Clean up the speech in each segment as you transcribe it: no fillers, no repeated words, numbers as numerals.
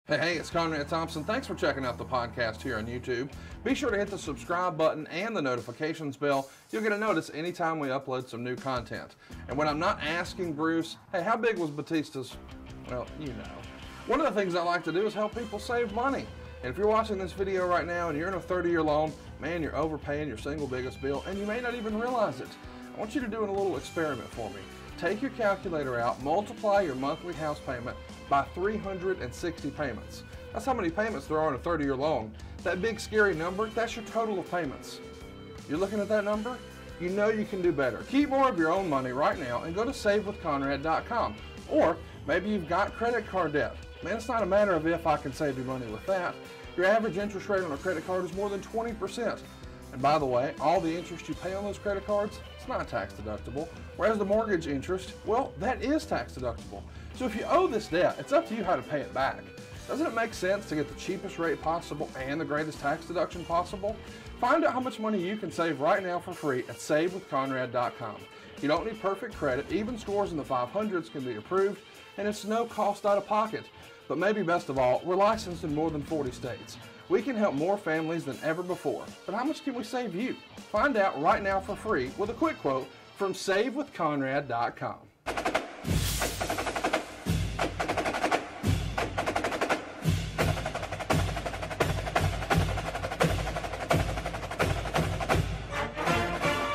Hey, it's Conrad Thompson. Thanks for checking out the podcast here on YouTube. Be sure to hit the subscribe button and the notifications bell. You'll get a notice anytime we upload some new content. And when I'm not asking Bruce, hey, how big was Batista's? Well, you know. One of the things I like to do is help people save money. And if you're watching this video right now and you're in a 30-year loan, man, you're overpaying your single biggest bill and you may not even realize it. I want you to do a little experiment for me. Take your calculator out, multiply your monthly house payment by 360 payments. That's how many payments there are in a 30-year loan. That big scary number, that's your total of payments. You're looking at that number? You know you can do better. Keep more of your own money right now and go to savewithconrad.com. Or maybe you've got credit card debt. Man, it's not a matter of if I can save you money with that. Your average interest rate on a credit card is more than 20%. And by the way, all the interest you pay on those credit cards, it's not tax deductible. Whereas the mortgage interest, well, that is tax deductible. So if you owe this debt, it's up to you how to pay it back. Doesn't it make sense to get the cheapest rate possible and the greatest tax deduction possible? Find out how much money you can save right now for free at savewithconrad.com. You don't need perfect credit. Even scores in the 500s can be approved, and it's no cost out of pocket. But maybe best of all, we're licensed in more than 40 states. We can help more families than ever before. But how much can we save you? Find out right now for free with a quick quote from savewithconrad.com.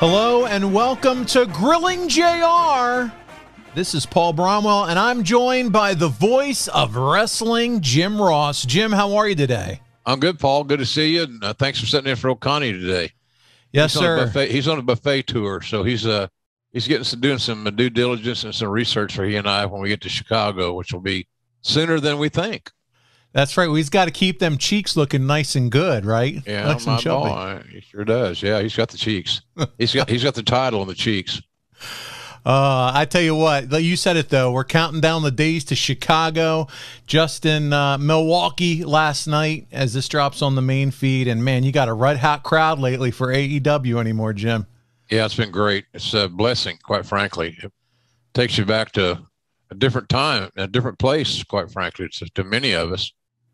Hello and welcome to Grilling JR. This is Paul Bromwell, and I'm joined by the voice of wrestling, Jim Ross. Jim, how are you today? I'm good, Paul. Good to see you, and thanks for sitting in for old Connie today. Yes, sir. He's on a buffet tour, so he's doing some due diligence and some research for he and I when we get to Chicago, which will be sooner than we think. That's right. We've got to keep them cheeks looking nice and good, right? Yeah, nice and chubby. Boy, he sure does. Yeah, he's got the cheeks. He's got the title on the cheeks. I tell you what, you said it though. We're counting down the days to Chicago. Just in Milwaukee last night as this drops on the main feed. And man, you got a red hot crowd lately for AEW anymore, Jim. Yeah, it's been great. It's a blessing, quite frankly. It takes you back to a different time, a different place, quite frankly, to many of us.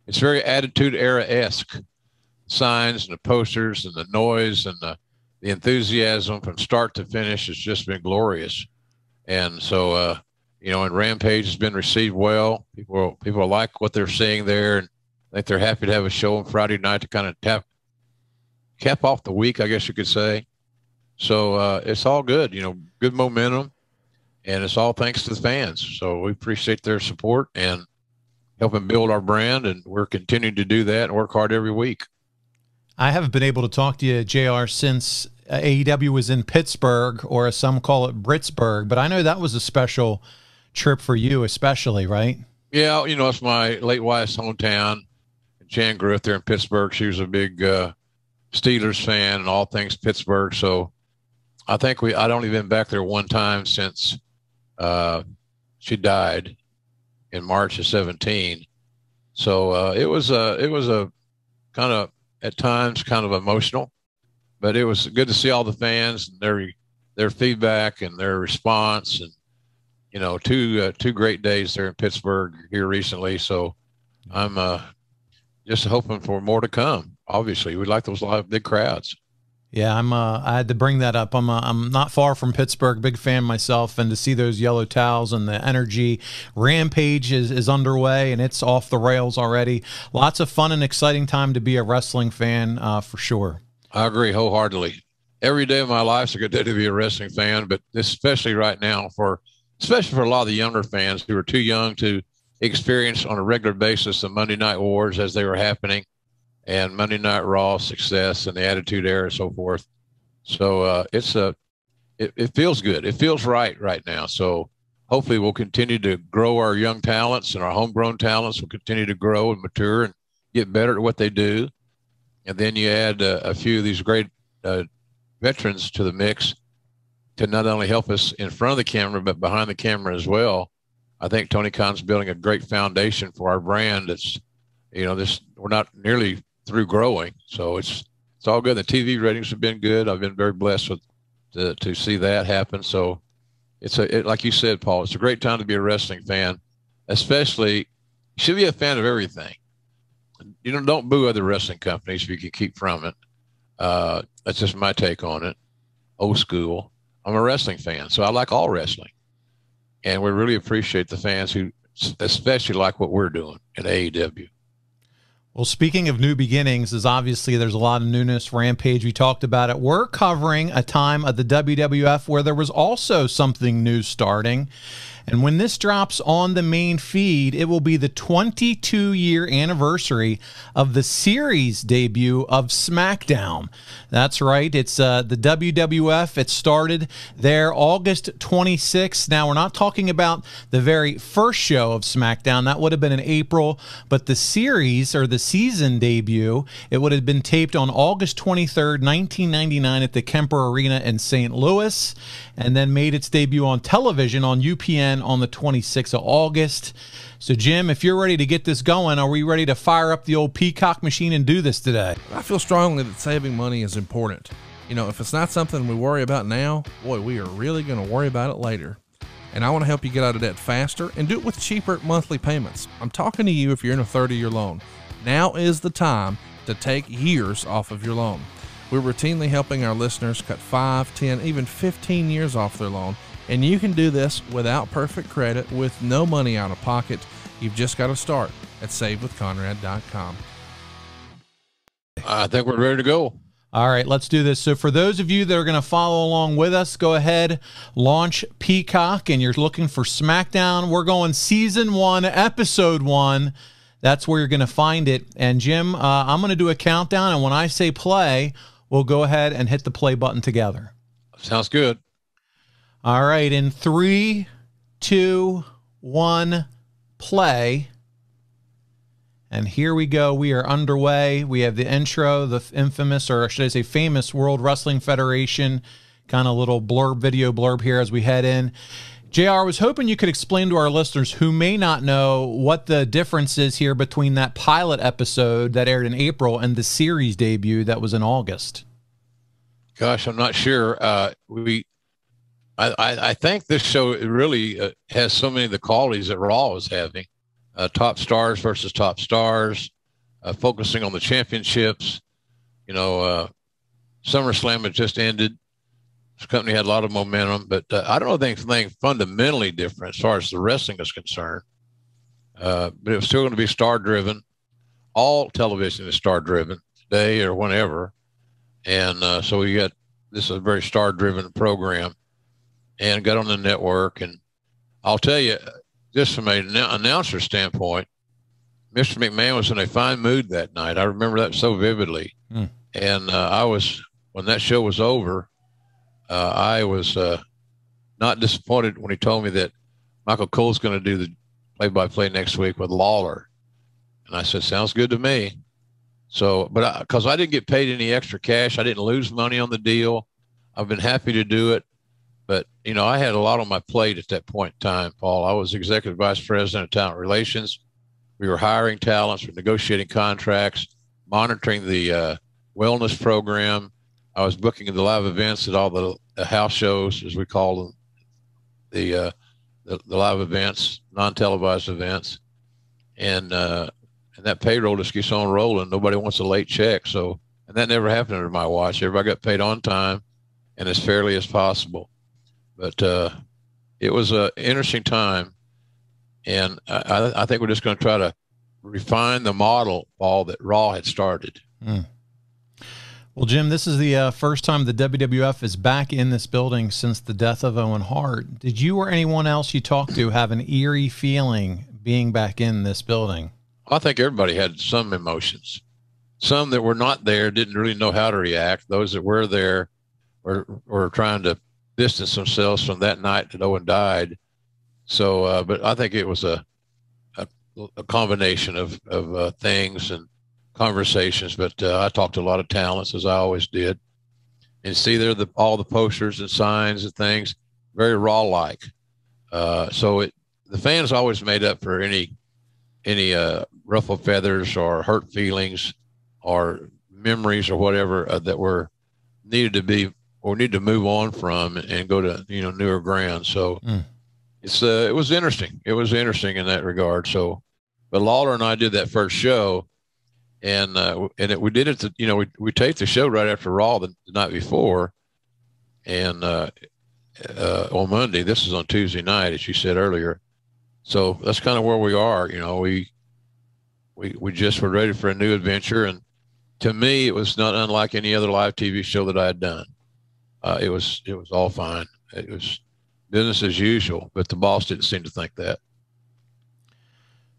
It's very Attitude Era-esque. Signs and the posters and the noise and the enthusiasm from start to finish has just been glorious. And so, and Rampage has been received well. People like what they're seeing there, and I think they're happy to have a show on Friday night to kind of cap off the week, I guess you could say. So it's all good, good momentum, and it's all thanks to the fans. So we appreciate their support and helping build our brand, and we're continuing to do that and work hard every week. I haven't been able to talk to you, JR, since AEW was in Pittsburgh, or as some call it, Britsburg. But I know that was a special trip for you, especially, right? Yeah, it's my late wife's hometown. Jan grew up there in Pittsburgh. She was a big Steelers fan and all things Pittsburgh. So I think I'd only been back there one time since she died in March of 2017. So it was a kind of, at times, kind of emotional, but it was good to see all the fans and their feedback and their response, and two great days there in Pittsburgh here recently. So I'm just hoping for more to come. Obviously, we like those live big crowds. Yeah, I had to bring that up. I'm not far from Pittsburgh, big fan myself, and to see those yellow towels and the energy. Rampage is underway, and it's off the rails already. Lots of fun and exciting time to be a wrestling fan, for sure. I agree wholeheartedly. Every day of my life is a good day to be a wrestling fan, but especially right now, especially for a lot of the younger fans who are too young to experience on a regular basis the Monday Night Wars as they were happening, and Monday Night Raw success and the Attitude Era and so forth. So it feels good. It feels right now. So hopefully we'll continue to grow our young talents, and our homegrown talents will continue to grow and mature and get better at what they do. And then you add a few of these great veterans to the mix to not only help us in front of the camera, but behind the camera as well. I think Tony Khan's building a great foundation for our brand. It's, we're not nearly through growing, so it's all good. The TV ratings have been good. I've been very blessed to see that happen. So like you said, Paul, it's a great time to be a wrestling fan. Especially, you should be a fan of everything. don't boo other wrestling companies if you can keep from it. That's just my take on it. Old school. I'm a wrestling fan, so I like all wrestling. And we really appreciate the fans who especially like what we're doing at AEW. Well, speaking of new beginnings, is obviously there's a lot of newness. Rampage, we talked about it. We're covering a time of the WWF where there was also something new starting. And when this drops on the main feed, it will be the 22-year anniversary of the series debut of Smackdown. That's right. It's the WWF. It started there August 26th. Now, we're not talking about the very first show of Smackdown. That would have been in April. But the series, or the season debut, it would have been taped on August 23rd, 1999 at the Kemper Arena in St. Louis, and then made its debut on television on UPN on the 26th of August. So, Jim, if you're ready to get this going, are we ready to fire up the old Peacock machine and do this today? I feel strongly that saving money is important. You know, if it's not something we worry about now, boy, we are really going to worry about it later. And I want to help you get out of debt faster and do it with cheaper monthly payments. I'm talking to you if you're in a 30-year loan. Now is the time to take years off of your loan. We're routinely helping our listeners cut 5, 10, even 15 years off their loan. And you can do this without perfect credit with no money out of pocket. You've just got to start at savewithconrad.com. I think we're ready to go. All right, let's do this. So for those of you that are going to follow along with us, go ahead, launch Peacock, and you're looking for Smackdown. We're going Season 1, Episode 1. That's where you're going to find it. And, Jim, I'm going to do a countdown, and when I say play, we'll go ahead and hit the play button together. Sounds good. All right, in 3, 2, 1, play. And here we go. We are underway. We have the intro, the infamous, or should I say famous, World Wrestling Federation kind of little blurb, video blurb here as we head in. JR, I was hoping you could explain to our listeners who may not know what the difference is here between that pilot episode that aired in April and the series debut that was in August. Gosh, I'm not sure. I think this show really has so many of the qualities that Raw is having. Top stars versus top stars, focusing on the championships. You know, SummerSlam had just ended. This company had a lot of momentum, but I don't know anything fundamentally different as far as the wrestling is concerned. But it was still going to be star-driven. All television is star-driven today or whenever. And so we got this is a very star-driven program and got on the network. And I'll tell you, just from an announcer standpoint, Mr. McMahon was in a fine mood that night. I remember that so vividly. And I was, when that show was over, I was not disappointed when he told me that Michael Cole's going to do the play-by-play next week with Lawler. And I said, sounds good to me. So, but because I didn't get paid any extra cash, I didn't lose money on the deal. I've been happy to do it. But, you know, I had a lot on my plate at that point in time, Paul. I was executive vice president of talent relations. We were hiring talents, we were negotiating contracts, monitoring the wellness program. I was booking the live events at all the house shows, as we call them, the live events, non-televised events. And that payroll just keeps on rolling. Nobody wants a late check. So, and that never happened under my watch. Everybody got paid on time and as fairly as possible. But it was an interesting time, and I think we're just going to try to refine the model, Paul, that Raw had started. Well, Jim, this is the first time the WWF is back in this building since the death of Owen Hart. Did you or anyone else you talked to have an eerie feeling being back in this building? I think everybody had some emotions. Some that were not there didn't really know how to react. Those that were there were trying to distance themselves from that night that Owen died. So, but I think it was a combination of things and conversations. But I talked to a lot of talents, as I always did, and see there all the posters and signs and things, very Raw-like. So the fans always made up for any ruffled feathers or hurt feelings or memories or whatever that were needed to be or need to move on from and go to, you know, newer ground. So it was interesting. It was interesting in that regard. So, but Lawler and I did that first show, we did it. We taped the show right after Raw the night before, and on Monday. This is on Tuesday night, as you said earlier. So that's kind of where we are. We just were ready for a new adventure, and to me, it was not unlike any other live TV show that I had done. It was all fine. It was business as usual, but the boss didn't seem to think that.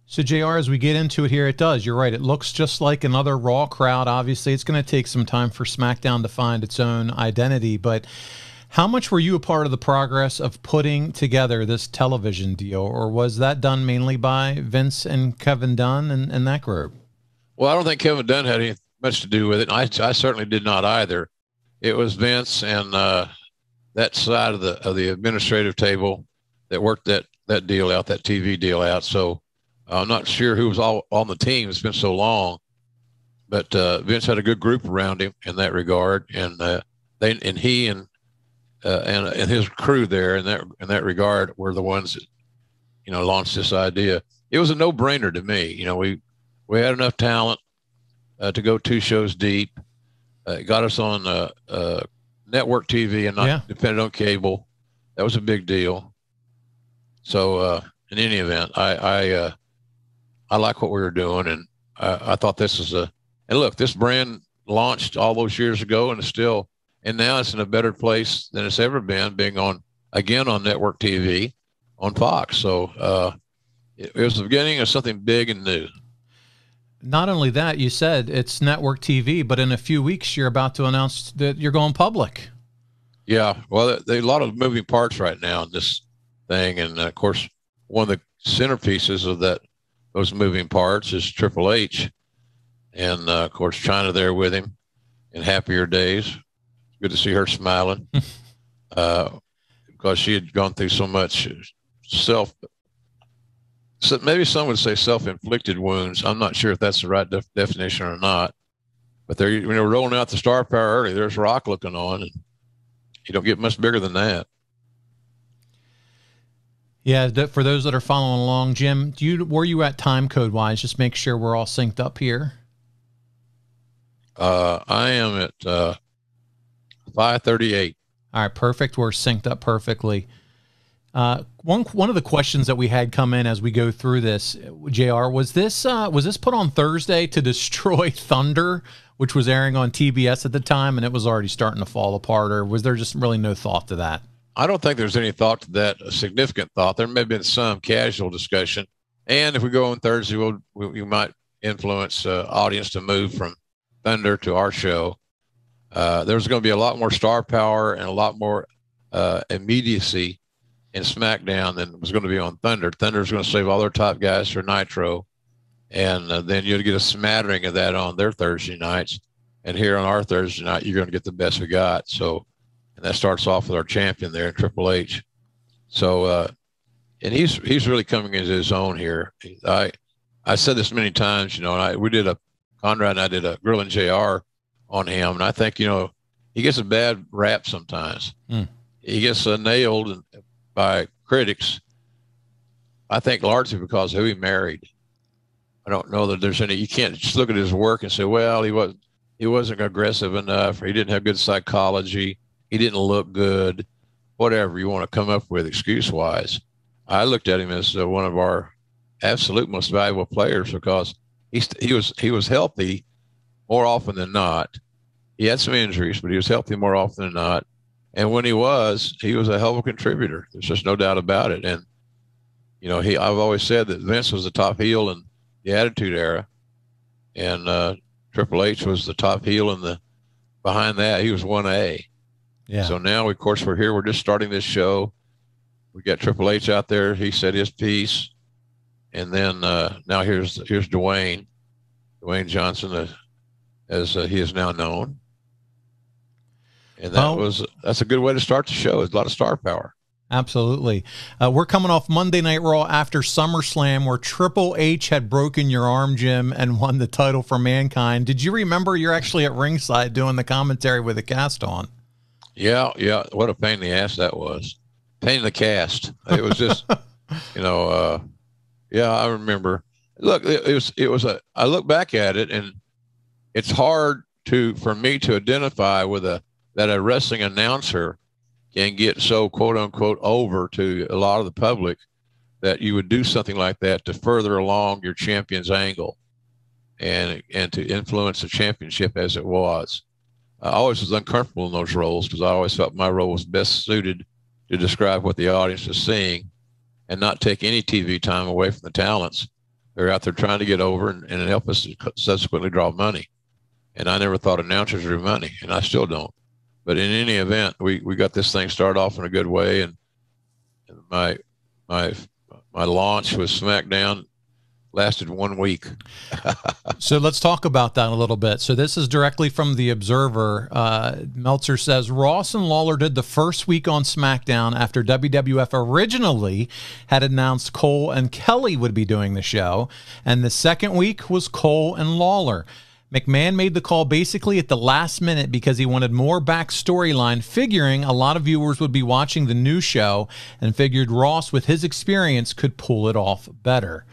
So, JR, as we get into it here, it does. You're right. It looks just like another Raw crowd. Obviously, it's going to take some time for SmackDown to find its own identity. But how much were you a part of the progress of putting together this television deal, or was that done mainly by Vince and Kevin Dunn and that group? Well, I don't think Kevin Dunn had much to do with it. I certainly did not either. It was Vince and that side of the administrative table that worked that deal out, that TV deal out. So I'm not sure who was all on the team. It's been so long, but Vince had a good group around him in that regard, and he and his crew there in that regard were the ones that launched this idea. It was a no-brainer to me. We had enough talent to go 2 shows deep. It got us on network TV and not dependent on cable. That was a big deal. So in any event, I like what we were doing, and I thought this is and look, this brand launched all those years ago, and now it's in a better place than it's ever been, being on network TV on Fox. So it was the beginning of something big and new. Not only that, you said it's network TV, but in a few weeks you're about to announce that you're going public. Yeah, well, there's a lot of moving parts right now in this thing, and of course, one of the centerpieces of those moving parts is Triple H, and of course, Chyna there with him in happier days. Good to see her smiling, because she had gone through so much maybe some would say self-inflicted wounds. I'm not sure if that's the right definition or not. But when they were rolling out the star power early, there's Rock looking on, and you don't get much bigger than that. Yeah, for those that are following along, Jim, where you at time code wise? Just make sure we're all synced up here. I am at 5:38. All right, perfect. We're synced up perfectly. One of the questions that we had come in as we go through this, JR, was this put on Thursday to destroy Thunder, which was airing on TBS at the time, and it was already starting to fall apart, or was there just really no thought to that? I don't think there's any thought to that, a significant thought. There may have been some casual discussion, and if we go on Thursday, we might influence audience to move from Thunder to our show. There's going to be a lot more star power and a lot more immediacy in SmackDown than was going to be on Thunder. Thunder's going to save all their top guys for Nitro, and then you'll get a smattering of that on their Thursday nights. And here on our Thursday night, you're going to get the best we got. So, and that starts off with our champion there, Triple H. So, and he's really coming into his own here. I said this many times, and Conrad and I did a Grilling JR on him, and I think he gets a bad rap sometimes. He gets nailed by critics, I think largely because of who he married. I don't know that there's you can't just look at his work and say, well, he wasn't aggressive enough, or he didn't have good psychology, he didn't look good, whatever you want to come up with excuse-wise. I looked at him as one of our absolute most valuable players because he was healthy more often than not. He had some injuries, but he was healthy more often than not. And when he was a hell of a contributor. There's just no doubt about it. And, I've always said that Vince was the top heel in the Attitude Era, and Triple H was the top heel behind that. He was 1A. Yeah. So now, of course, we're here. We're just starting this show. We got Triple H out there. He said his piece. And then now here's Dwayne Johnson, as he is now known. And that's a good way to start the show. It's a lot of star power. Absolutely. We're coming off Monday Night Raw after SummerSlam, where Triple H had broken your arm, Jim, and won the title for Mankind. Did you remember you're actually at ringside doing the commentary with a cast on? Yeah. What a pain in the ass that was. Pain in the cast. It was just, I remember. Look, it was I look back at it, and it's hard for me to identify with that a wrestling announcer can get so quote unquote over to a lot of the public that you would do something like that to further along your champion's angle and to influence the championship as it was. I always was uncomfortable in those roles because I always felt my role was best suited to describe what the audience is seeing and not take any TV time away from the talents. They're out there trying to get over and help us to subsequently draw money. And I never thought announcers drew money, and I still don't. But in any event, we got this thing started off in a good way, and my launch with Smackdown lasted 1 week. So let's talk about that a little bit. So this is directly from The Observer. Meltzer says, Ross and Lawler did the first week on SmackDown after WWF originally had announced Cole and Kelly would be doing the show, and the second week was Cole and Lawler. McMahon made the call basically at the last minute because he wanted more back storyline, figuring a lot of viewers would be watching the new show and figured Ross, with his experience, could pull it off better.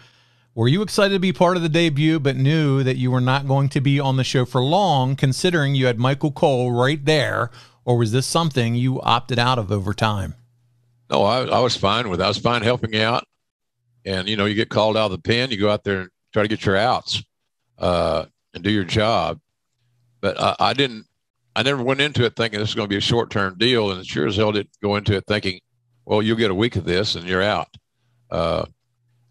Were you excited to be part of the debut but knew that you were not going to be on the show for long, considering you had Michael Cole right there, or was this something you opted out of over time? No, I was fine with it. I was fine helping out. And, you know, you get called out of the pen, you go out there and try to get your outs. And do your job. But I never went into it thinking this is going to be a short-term deal, and sure as hell didn't go into it thinking, well, you'll get a week of this and you're out.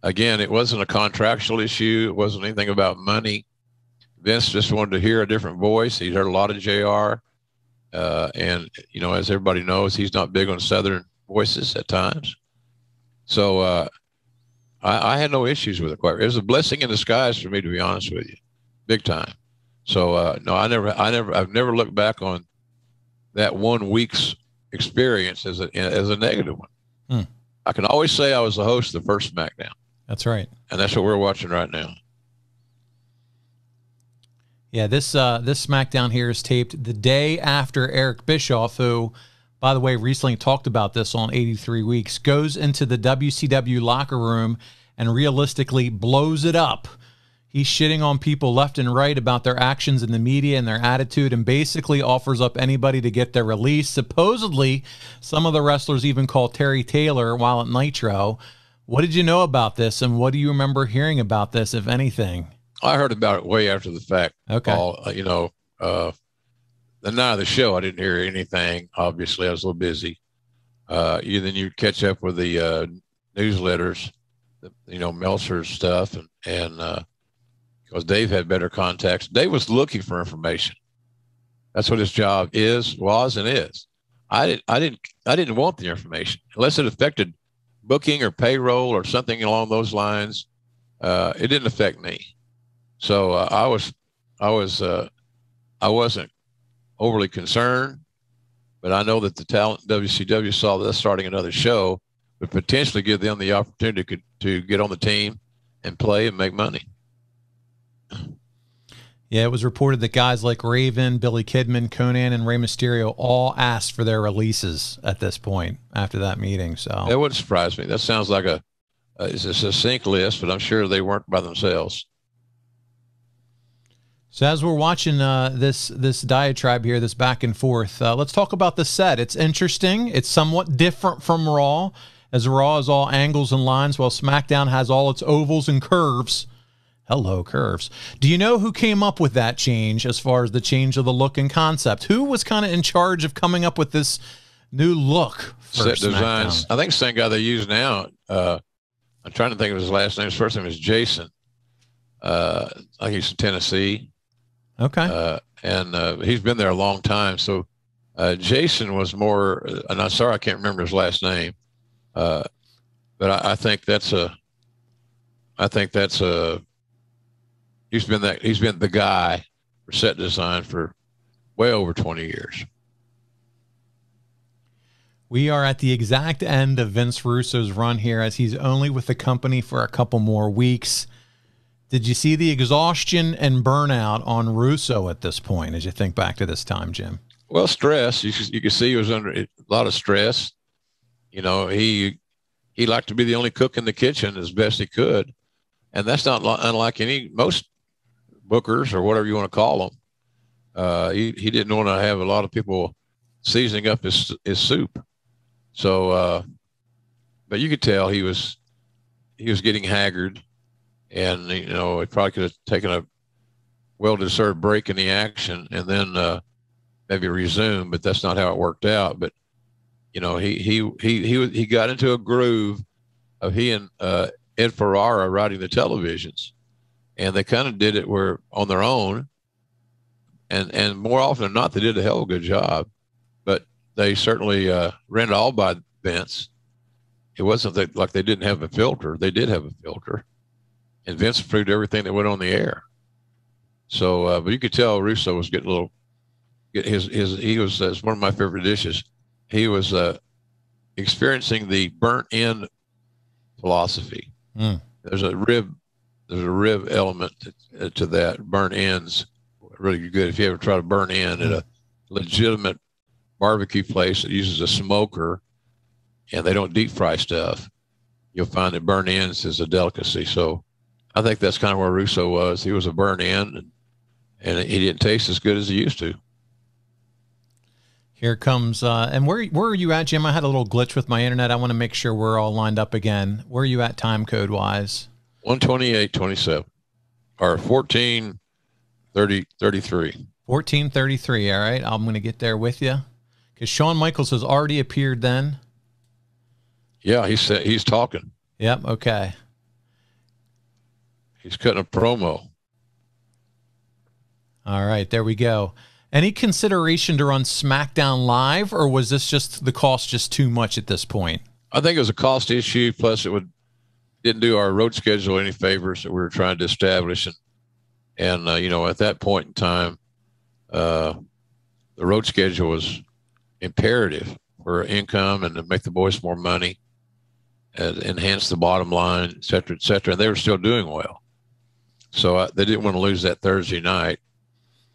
Again, it wasn't a contractual issue. It wasn't anything about money. Vince just wanted to hear a different voice. He'd heard a lot of JR. And, you know, as everybody knows, he's not big on Southern voices at times. So I had no issues with it. It was a blessing in disguise for me, to be honest with you. Big time. So no, I've never looked back on that 1 week's experience as a negative one. I can always say I was the host of the first SmackDown. That's right. And that's what we're watching right now. Yeah, this SmackDown here is taped the day after Eric Bischoff, who, by the way, recently talked about this on 83 Weeks, goes into the WCW locker room and realistically blows it up. He's shitting on people left and right about their actions in the media and their attitude, and basically offers up anybody to get their release. Supposedly, some of the wrestlers even call Terry Taylor while at Nitro. What did you know about this, and what do you remember hearing about this, if anything? I heard about it way after the fact. Okay. Paul. You know, the night of the show, I didn't hear anything. Obviously, I was a little busy. Then you catch up with the newsletters, you know, Meltzer's stuff, and because Dave had better contacts. Dave was looking for information. That's what his job was, and is. I didn't want the information unless it affected booking or payroll or something along those lines. It didn't affect me. So I wasn't overly concerned, but I know that the talent WCW saw this starting another show would potentially give them the opportunity to get on the team and play and make money. Yeah, it was reported that guys like Raven, Billy Kidman, Conan, and Rey Mysterio all asked for their releases at this point after that meeting. So that wouldn't surprise me. That sounds like it's a succinct list, but I'm sure they weren't by themselves. So as we're watching this diatribe here, this back and forth, let's talk about the set. It's interesting. It's somewhat different from Raw, as Raw is all angles and lines, while SmackDown has all its ovals and curves. Hello, curves. Do you know who came up with that change as far as the change of the look and concept? Who was kind of in charge of coming up with this new look for set designs? I think the same guy they use now. I'm trying to think of his last name. His first name is Jason. I think he's from Tennessee. Okay. And he's been there a long time. So Jason was more, and I'm sorry I can't remember his last name, but I think that's he's been the guy for set design for way over 20 years. We are at the exact end of Vince Russo's run here, as he's only with the company for a couple more weeks. Did you see the exhaustion and burnout on Russo at this point as you think back to this time, Jim? Well, stress. You can see he was under a lot of stress. You know, he liked to be the only cook in the kitchen as best he could. And that's not unlike most bookers or whatever you want to call them. He didn't want to have a lot of people seasoning up his soup. So, but you could tell he was getting haggard, and he probably could have taken a well-deserved break in the action and then maybe resume. But that's not how it worked out. But he got into a groove of he and Ed Ferrara writing the televisions, and they kind of did it on their own. And more often than not, they did a hell of a good job. But they certainly ran it all by Vince. It wasn't like they didn't have a filter. They did have a filter, and Vince approved everything that went on the air. So, but you could tell Russo was getting a little. He was it's one of my favorite dishes. He was experiencing the burnt end philosophy. There's a rib element to that. Burnt ends really good. If you ever try to burn in at a legitimate barbecue place that uses a smoker and they don't deep fry stuff, you'll find that burnt ends is a delicacy. So I think that's kind of where Russo was. He was a burnt end, and he didn't taste as good as he used to. Here comes, and where are you at, Jim? I had a little glitch with my internet. I want to make sure we're all lined up again. Where are you at time code wise? 128.27 or 14:33. 14:33. All right, I'm going to get there with you because Shawn Michaels has already appeared then. Yeah, he's talking. Yep. Okay. He's cutting a promo. All right, there we go. Any consideration to run SmackDown live, or was this just the cost just too much at this point? I think it was a cost issue. Plus, didn't do our road schedule any favors that we were trying to establish, and at that point in time, the road schedule was imperative for income and to make the boys more money, and enhance the bottom line, et cetera, et cetera. And they were still doing well, so they didn't want to lose that Thursday night.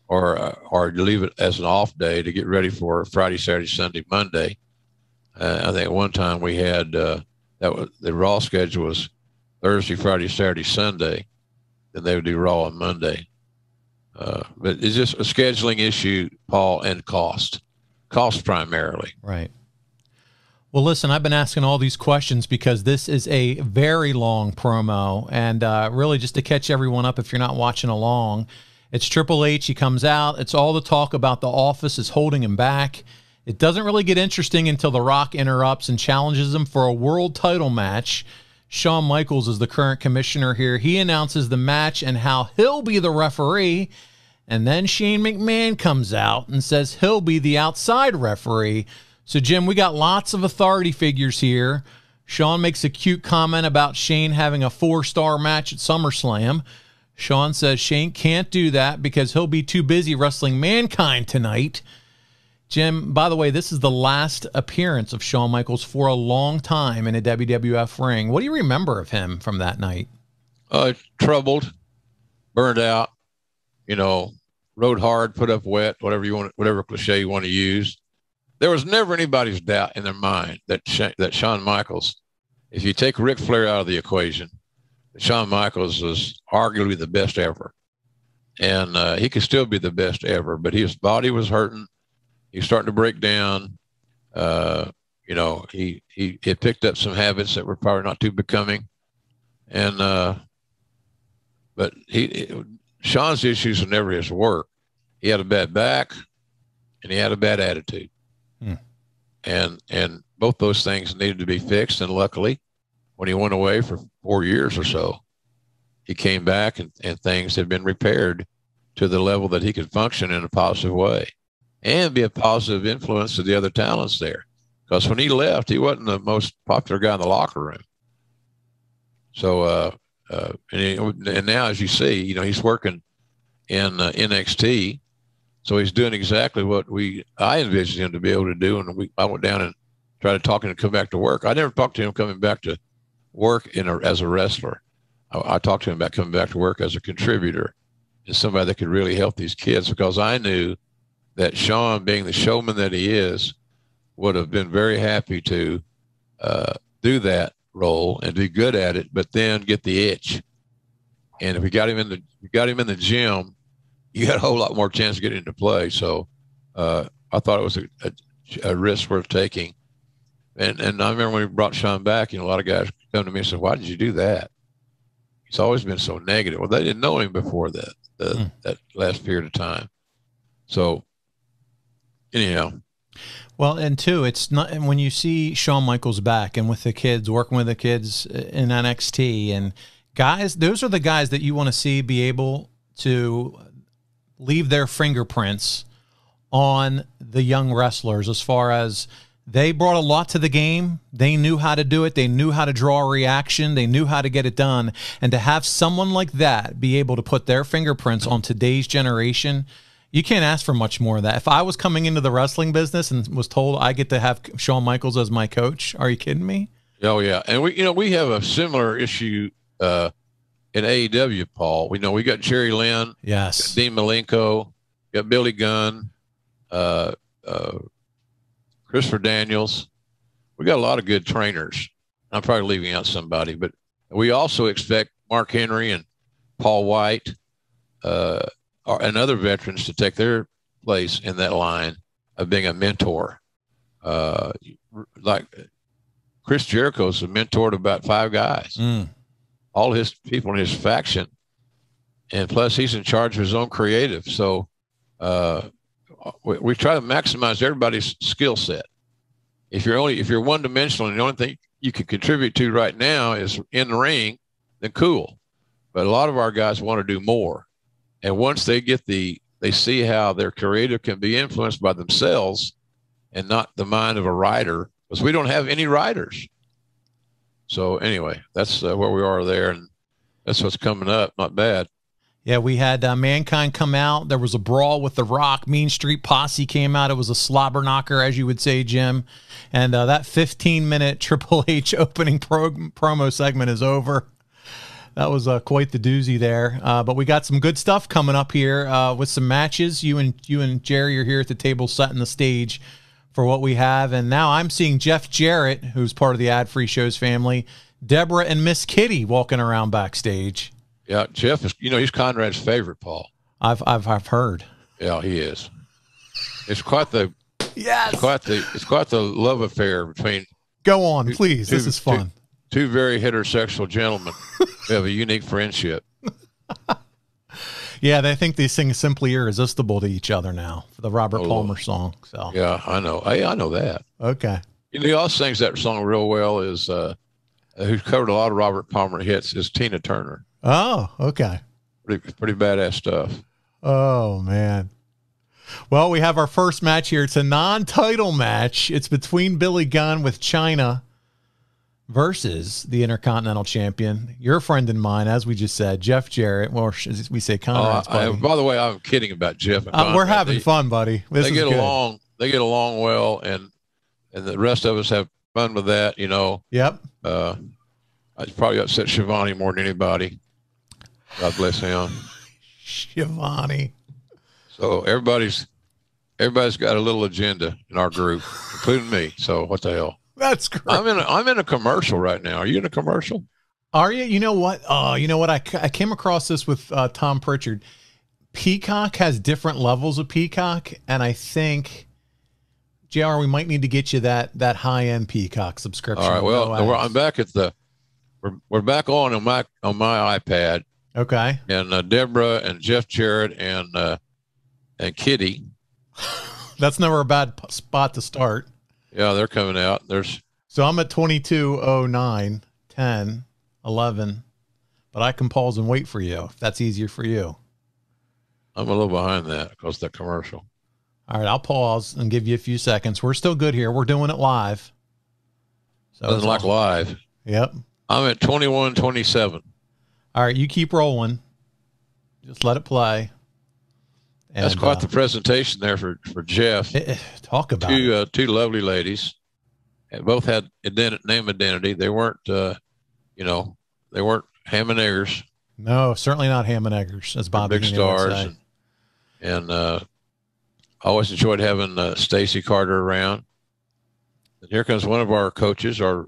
Or leave it as an off day to get ready for Friday, Saturday, Sunday, Monday. I think at one time we had the Raw schedule was Thursday, Friday, Saturday, Sunday. Then they would do Raw on Monday. But it's just a scheduling issue, Paul, and cost primarily. Right. Well, listen, I've been asking all these questions because this is a very long promo, and really just to catch everyone up if you're not watching along. It's Triple H. He comes out. It's all the talk about the office is holding him back. It doesn't really get interesting until The Rock interrupts and challenges him for a world title match. Shawn Michaels is the current commissioner here. He announces the match and how he'll be the referee. And then Shane McMahon comes out and says he'll be the outside referee. So, Jim, we got lots of authority figures here. Shawn makes a cute comment about Shane having a 4-star match at SummerSlam. Shawn says Shane can't do that because he'll be too busy wrestling Mankind tonight. Jim, by the way, this is the last appearance of Shawn Michaels for a long time in a WWF ring. What do you remember of him from that night? Troubled, burned out, rode hard, put up wet, whatever cliche you want to use. There was never anybody's doubt in their mind that Shawn Michaels, if you take Ric Flair out of the equation, Shawn Michaels was arguably the best ever. And he could still be the best ever, but his body was hurting. He was starting to break down. He had picked up some habits that were probably not too becoming. And but Shawn's issues were never his work. He had a bad back and he had a bad attitude. And both those things needed to be fixed. And luckily, when he went away for 4 years or so, he came back and things had been repaired to the level that he could function in a positive way and be a positive influence to the other talents there. Because when he left, he wasn't the most popular guy in the locker room. So, and now, as you see, he's working in NXT. So he's doing exactly what I envisioned him to be able to do. And I went down and tried to talk him to come back to work. I never talked to him coming back to work as a wrestler. I talked to him about coming back to work as a contributor and somebody that could really help these kids, because I knew that Shawn, being the showman that he is, would have been very happy to do that role and be good at it, but then get the itch And if we got him in the gym, you got a whole lot more chance of getting into play. So I thought it was a risk worth taking. And I remember when we brought Shawn back, a lot of guys come to me and said, "Why did you do that? He's always been so negative." Well, they didn't know him before that last period of time. So anyhow. Well, and two, it's not when you see Shawn Michaels back and with the kids, working with the kids in NXT, and guys, those are the guys that you want to see be able to leave their fingerprints on the young wrestlers. As far as they brought a lot to the game, they knew how to do it, they knew how to draw a reaction, they knew how to get it done, and to have someone like that be able to put their fingerprints on today's generation, you can't ask for much more of that. If I was coming into the wrestling business and was told I get to have Shawn Michaels as my coach, are you kidding me? Oh yeah, and we have a similar issue in AEW, Paul. We got Jerry Lynn, yes, got Dean Malenko, got Billy Gunn, Christopher Daniels. We got a lot of good trainers. I'm probably leaving out somebody, but we also expect Mark Henry and Paul White and other veterans to take their place in that line of being a mentor. Like Chris Jericho's a mentor to about 5 guys. All his people in his faction, and plus he's in charge of his own creative. So we try to maximize everybody's skill set. If you're one dimensional and the only thing you can contribute to right now is in the ring, then cool. But a lot of our guys want to do more. And once they see how their creative can be influenced by themselves and not the mind of a writer, because we don't have any writers. So anyway, that's where we are there, and that's what's coming up. Not bad. Yeah, we had Mankind come out. There was a brawl with The Rock. Mean Street Posse came out. It was a slobber knocker, as you would say, Jim. And that 15-minute Triple H opening promo segment is over. That was quite the doozy there. But we got some good stuff coming up here with some matches. You and Jerry are here at the table setting the stage for what we have. And now I'm seeing Jeff Jarrett, who's part of the Ad-Free Shows family, Deborah and Miss Kitty walking around backstage. Yeah, Jeff is, he's Conrad's favorite, Paul. I've heard. Yeah, he is. It's quite the yes. It's quite the love affair between. Go on, please. This is fun. Two very heterosexual gentlemen who have a unique friendship. Yeah, they think they sing "Simply Irresistible" to each other now for the Robert Palmer song. So yeah, I know. I know that. Okay. Who else sings that song real well is who's covered a lot of Robert Palmer hits is Tina Turner. Oh, okay. Pretty badass stuff. Oh man. Well, we have our first match here. It's a non-title match. It's between Billy Gunn with Chyna versus the Intercontinental Champion, your friend and mine, as we just said, Jeff Jarrett, or as we say, Conrad's buddy. By the way, I'm kidding about Jeff. And we're having fun, buddy. They get along. They get along well, and the rest of us have fun with that. Yep. I probably upset Shivani more than anybody. God bless him. Shivani. So everybody's got a little agenda in our group, including me. So what the hell? That's great. I'm in a commercial right now. Are you in a commercial? Are you? You know what? I came across this with Tom Pritchard. Peacock has different levels of Peacock, and I think, JR, we might need to get you that high-end Peacock subscription. All right. Well, I'm back at we're back on my iPad. Okay. And Deborah and Jeff Jarrett and Kitty. That's never a bad spot to start. Yeah, they're coming out. So I'm at 22:09, 10, 11, but I can pause and wait for you if that's easier for you. I'm a little behind that because of the commercial. All right, I'll pause and give you a few seconds. We're still good here. We're doing it live. So doesn't like live. Yep. I'm at 21:27. All right, you keep rolling. Just let it play. And, that's quite the presentation there for Jeff. Talk about two lovely ladies. And both had name identity. They weren't, they weren't ham and eggers. No, certainly not ham and eggers, as Bobby big stars. And I always enjoyed having Stacy Carter around. And here comes one of our coaches, our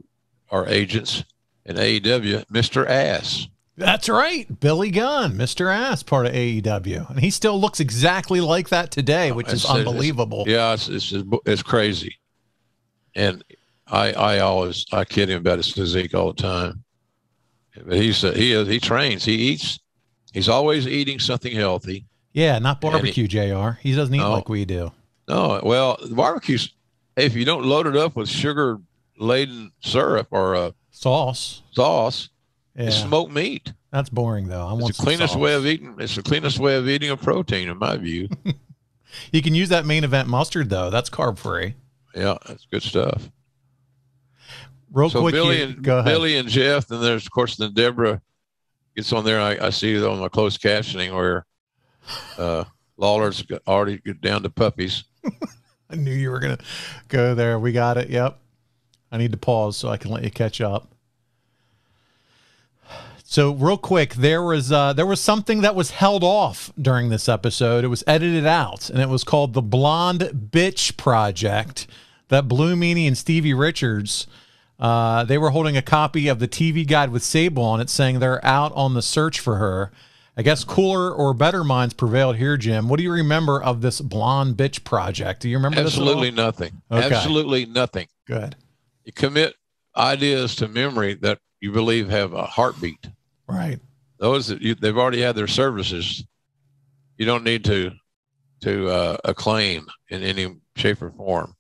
agents in AEW, Mr. Ass. That's right. Billy Gunn, Mr. Ass, part of AEW. And he still looks exactly like that today, which is unbelievable. It's crazy. And I kid him about his physique all the time. But he trains, he eats. He's always eating something healthy. Yeah, not barbecue, JR. He doesn't eat like we do. No, well, barbecue's, if you don't load it up with sugar-laden syrup or sauce, it's smoked meat. That's boring, though. It's the cleanest way of eating. It's the cleanest way of eating a protein, in my view. You can use that main event mustard, though. That's carb-free. Yeah, that's good stuff. Real quick, Billy and Jeff, and there's, of course, then Deborah gets on there. I see it on my closed captioning where Lawler's already down to puppies. I knew you were going to go there. We got it. Yep. I need to pause so I can let you catch up. So real quick, there was something that was held off during this episode. It was edited out, and it was called the Blonde Bitch Project. That Blue Meanie and Stevie Richards, they were holding a copy of the TV Guide with Sable on it, saying they're out on the search for her. I guess cooler or better minds prevailed here, Jim. What do you remember of this Blonde Bitch Project? Do you remember Absolutely this at all? Nothing. Okay. Absolutely nothing. Good. You commit ideas to memory that you believe have a heartbeat. Right. Those that they've already had their services. You don't need to acclaim in any shape or form.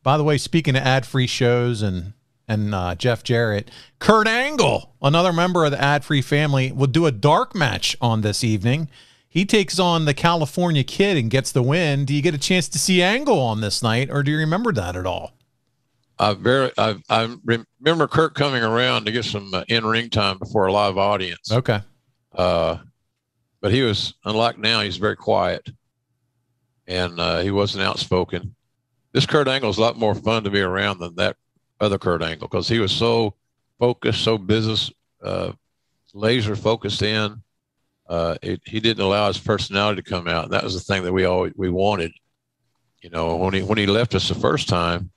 By the way, speaking of ad-free shows and Jeff Jarrett, Kurt Angle, another member of the ad-free family, will do a dark match on this evening. He takes on the California Kid and gets the win. Do you get a chance to see Angle on this night, or do you remember that at all? I remember Kurt coming around to get some in-ring time before a live audience. Okay. But he was, unlike now, he's very quiet, and he wasn't outspoken. This Kurt Angle is a lot more fun to be around than that other Kurt Angle, because he was so focused, so business, laser focused in. He didn't allow his personality to come out. And that was the thing that we wanted. You know, when he left us the first time,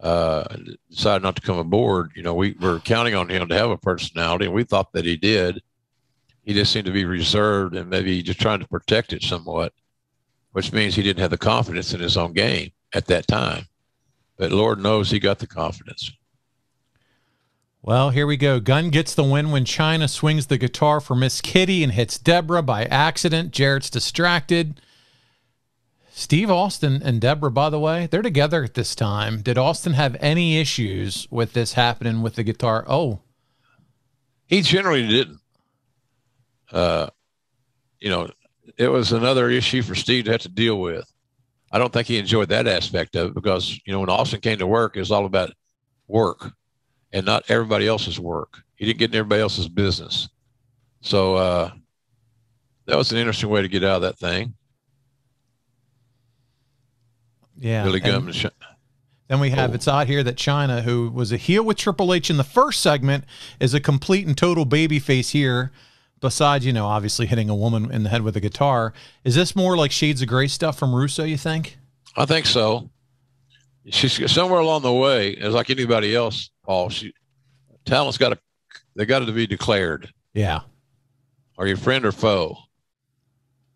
decided not to come aboard, you know, we were counting on him to have a personality, and we thought that he did. He just seemed to be reserved and maybe just trying to protect it somewhat, which means he didn't have the confidence in his own game at that time. But Lord knows he got the confidence. Well, here we go. Gunn gets the win when Chyna swings the guitar for Miss Kitty and hits Deborah by accident. Jarrett's distracted. Steve Austin and Deborah, by the way, they're together at this time. Did Austin have any issues with this happening with the guitar? Oh. He generally didn't. You know, it was another issue for Steve to have to deal with. I don't think he enjoyed that aspect of it because, you know, when Austin came to work, it was all about work and not everybody else's work. He didn't get in everybody else's business. So that was an interesting way to get out of that thing. Yeah. Billy Gunn. Then we have, it's out here that Chyna, who was a heel with Triple H in the first segment, is a complete and total babyface here. Besides, you know, obviously hitting a woman in the head with a guitar. Is this more like Shades of Grey stuff from Russo, you think? I think so. She's somewhere along the way, as like anybody else, Paul, talent's got to be declared. Yeah. Are you friend or foe?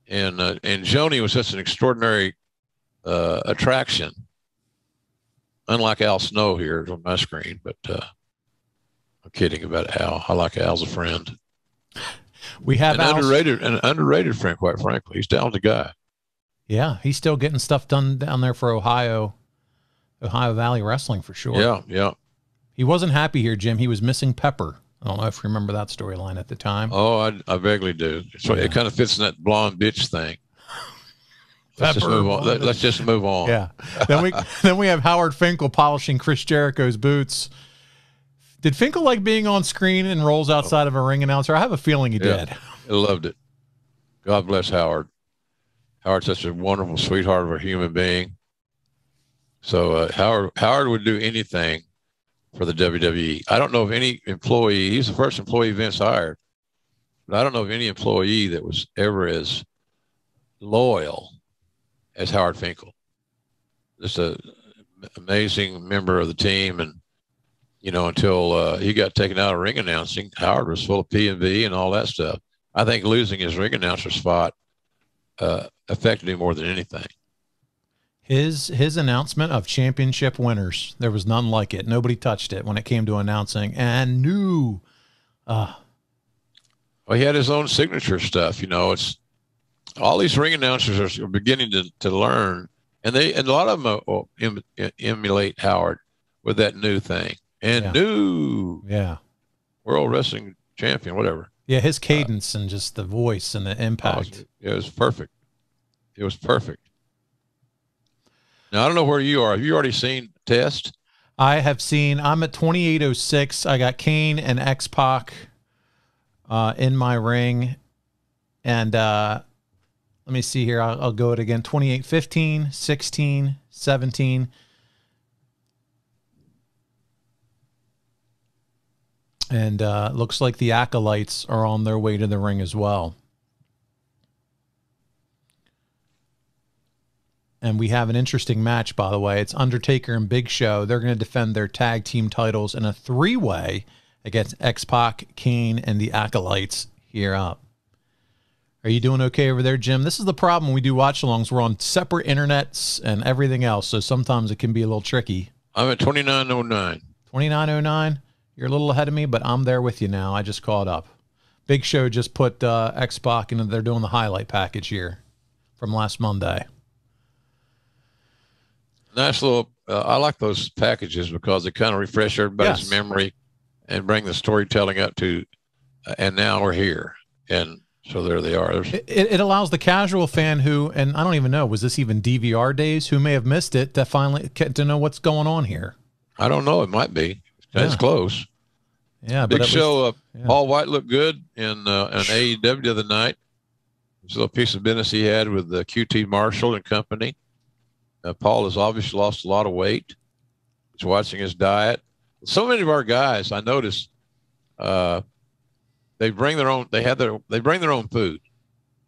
And Joni was such an extraordinary attraction. Unlike Al Snow here on my screen, but I'm kidding about Al. I like Al's a friend. We have an underrated friend, quite frankly. He's a talented guy. Yeah, he's still getting stuff done down there for Ohio Valley Wrestling for sure. Yeah, yeah. He wasn't happy here, Jim. He was missing Pepper. I don't know if you remember that storyline at the time. Oh, I vaguely do. So it kind of fits in that blonde bitch thing. Let's just move on. Let's just move on. Yeah. Then we have Howard Finkel polishing Chris Jericho's boots. Did Finkel like being on screen and rolls outside of a ring announcer? I have a feeling he did. I loved it. God bless Howard. Howard's such a wonderful sweetheart of a human being. So Howard would do anything for the WWE. I don't know of any employee. He's the first employee Vince hired. But I don't know of any employee that was ever as loyal as Howard Finkel. Just an amazing member of the team, and you know, until he got taken out of ring announcing. Howard was full of P&V and all that stuff. I think losing his ring announcer spot affected him more than anything. His announcement of championship winners, there was none like it. Nobody touched it when it came to announcing. And well, he had his own signature stuff. You know, it's all these ring announcers are beginning to learn, and a lot of them will emulate Howard with that new thing and new World Wrestling Champion, whatever. Yeah, his cadence and just the voice and the impact. It was perfect. It was perfect. Now, I don't know where you are. Have you already seen Test? I have seen. I'm at 2806. I got Kane and X-Pac in my ring. And let me see here. I'll go it again. 2815, 16, 17. And looks like the Acolytes are on their way to the ring as well. And we have an interesting match, by the way. It's Undertaker and Big Show. They're going to defend their tag team titles in a three-way against X-Pac, Kane, and the Acolytes here up. Are you doing okay over there, Jim? This is the problem when we do watch-alongs. We're on separate internets and everything else, so sometimes it can be a little tricky. I'm at 2909. 2909? You're a little ahead of me, but I'm there with you now. I just caught up. Big Show just put X-Pac, and they're doing the highlight package here from last Monday. Nice little, I like those packages because they kind of refresh everybody's memory and bring the storytelling up to, and now we're here. And so there they are. It allows the casual fan who, and I don't even know, was this even DVR days, who may have missed it, to finally to know what's going on here. I don't know. It might be. It's close. Yeah. Big Show. Paul White looked good in AEW the other night. This little piece of business he had with the QT Marshall and company. Paul has obviously lost a lot of weight. He's watching his diet. So many of our guys, I noticed, they bring their own. They bring their own food,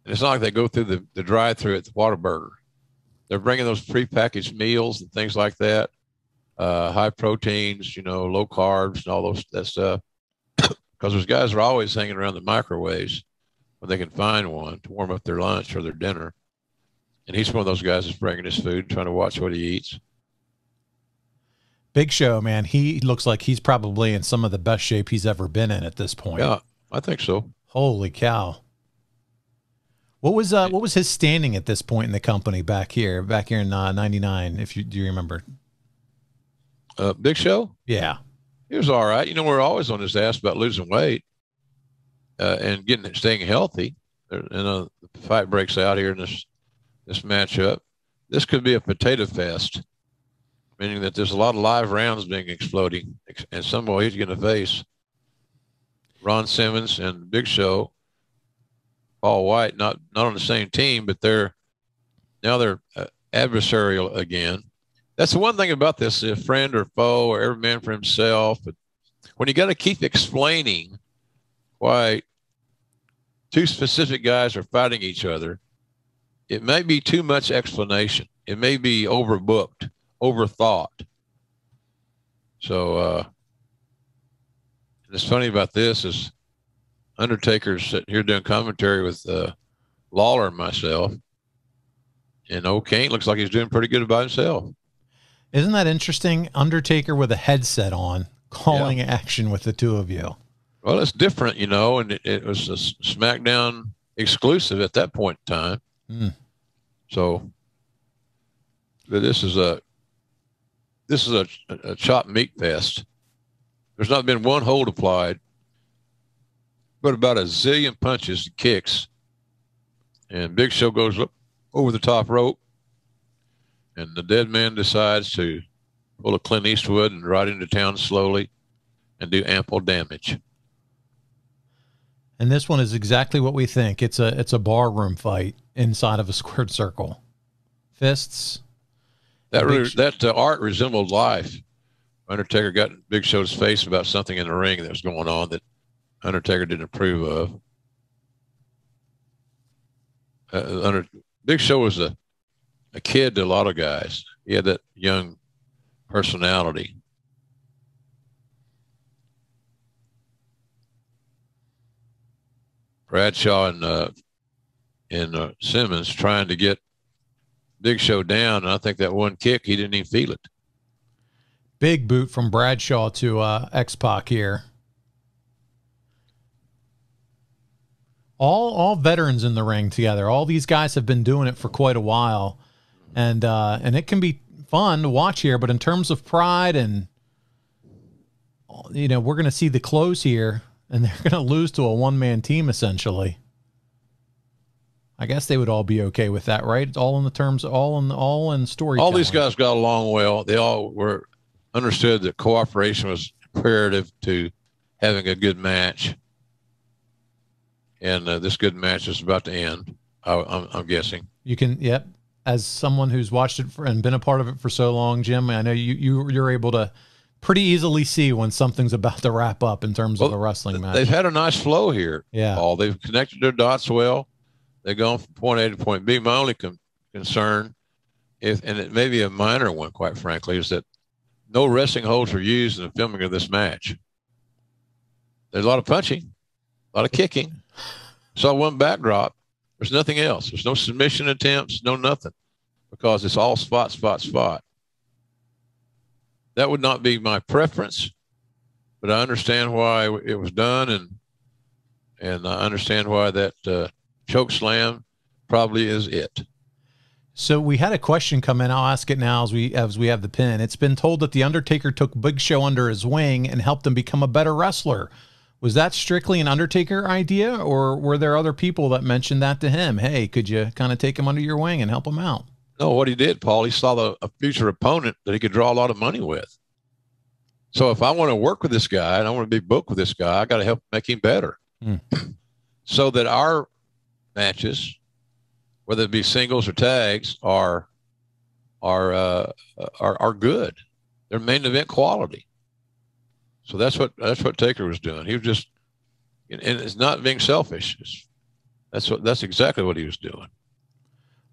and it's not like they go through the drive-through at the Whataburger. They're bringing those prepackaged meals and things like that, high proteins, you know, low carbs, and all that stuff. Because those guys are always hanging around the microwaves when they can find one to warm up their lunch or their dinner. And he's one of those guys that's bringing his food, trying to watch what he eats. Big Show, man, he looks like he's probably in some of the best shape he's ever been in at this point. Yeah, I think so. Holy cow. What was his standing at this point in the company back here in 99, do you remember? Big Show? Yeah. He was all right. You know, we're always on his ass about losing weight and staying healthy. And the fight breaks out here in this matchup. This could be a potato fest, meaning that there's a lot of live rounds being exploding, and somehow he's going to face Ron Simmons and Big Show, Paul White, not on the same team, but they're adversarial again. That's the one thing about this: a friend or foe, or every man for himself. But when you got to keep explaining why two specific guys are fighting each other, it may be too much explanation. It may be overbooked, overthought. So it's funny about this is Undertaker's sitting here doing commentary with Lawler and myself, and old Kane looks like he's doing pretty good by himself. Isn't that interesting? Undertaker with a headset on, calling action with the two of you. Well, it's different, you know, and it was a Smackdown exclusive at that point in time. So this is a chopped meat fest. There's not been one hold applied, but about a zillion punches and kicks. And Big Show goes up over the top rope, and the dead man decides to pull a Clint Eastwood and ride into town slowly and do ample damage. And this one is exactly what we think. It's a barroom fight inside of a squared circle. Fists. That art resembled life. Undertaker got in Big Show's face about something in the ring that was going on that Undertaker didn't approve of. Big Show was a kid to a lot of guys. He had that young personality. Bradshaw and Simmons trying to get Big Show down, and I think that one kick, he didn't even feel it. Big boot from Bradshaw to X-Pac here. All veterans in the ring together. All these guys have been doing it for quite a while, and it can be fun to watch here. But in terms of pride, and we're going to see the close here, and they're going to lose to a one-man team essentially. I guess they would all be okay with that, right? It's all in the terms, all in storytelling. All these guys got along well. They all were understood that cooperation was imperative to having a good match. And this good match is about to end, I'm guessing. You can, yep. As someone who's watched it and been a part of it for so long, Jim, I know you're able to pretty easily see when something's about to wrap up in terms of a wrestling match. They've had a nice flow here. Yeah. Paul. They've connected their dots well. They've gone from point A to point B. My only concern, and it may be a minor one, quite frankly, is that no wrestling holds were used in the filming of this match. There's a lot of punching, a lot of kicking. Saw one backdrop. There's nothing else. There's no submission attempts, no nothing, because it's all spot, spot, spot. That would not be my preference, but I understand why it was done, and I understand why that choke slam probably is it. So we had a question come in. I'll ask it now as we have the pin. It's been told that the Undertaker took Big Show under his wing and helped him become a better wrestler. Was that strictly an Undertaker idea, or were there other people that mentioned that to him? Hey, could you kind of take him under your wing and help him out? No, what he did, Paul, he saw a future opponent that he could draw a lot of money with. So if I want to work with this guy and I want to be booked with this guy, I got to help make him better. So that our matches, whether it be singles or tags, are good. They're main event quality. So that's what Taker was doing. He was just, and it's not being selfish. That's exactly what he was doing.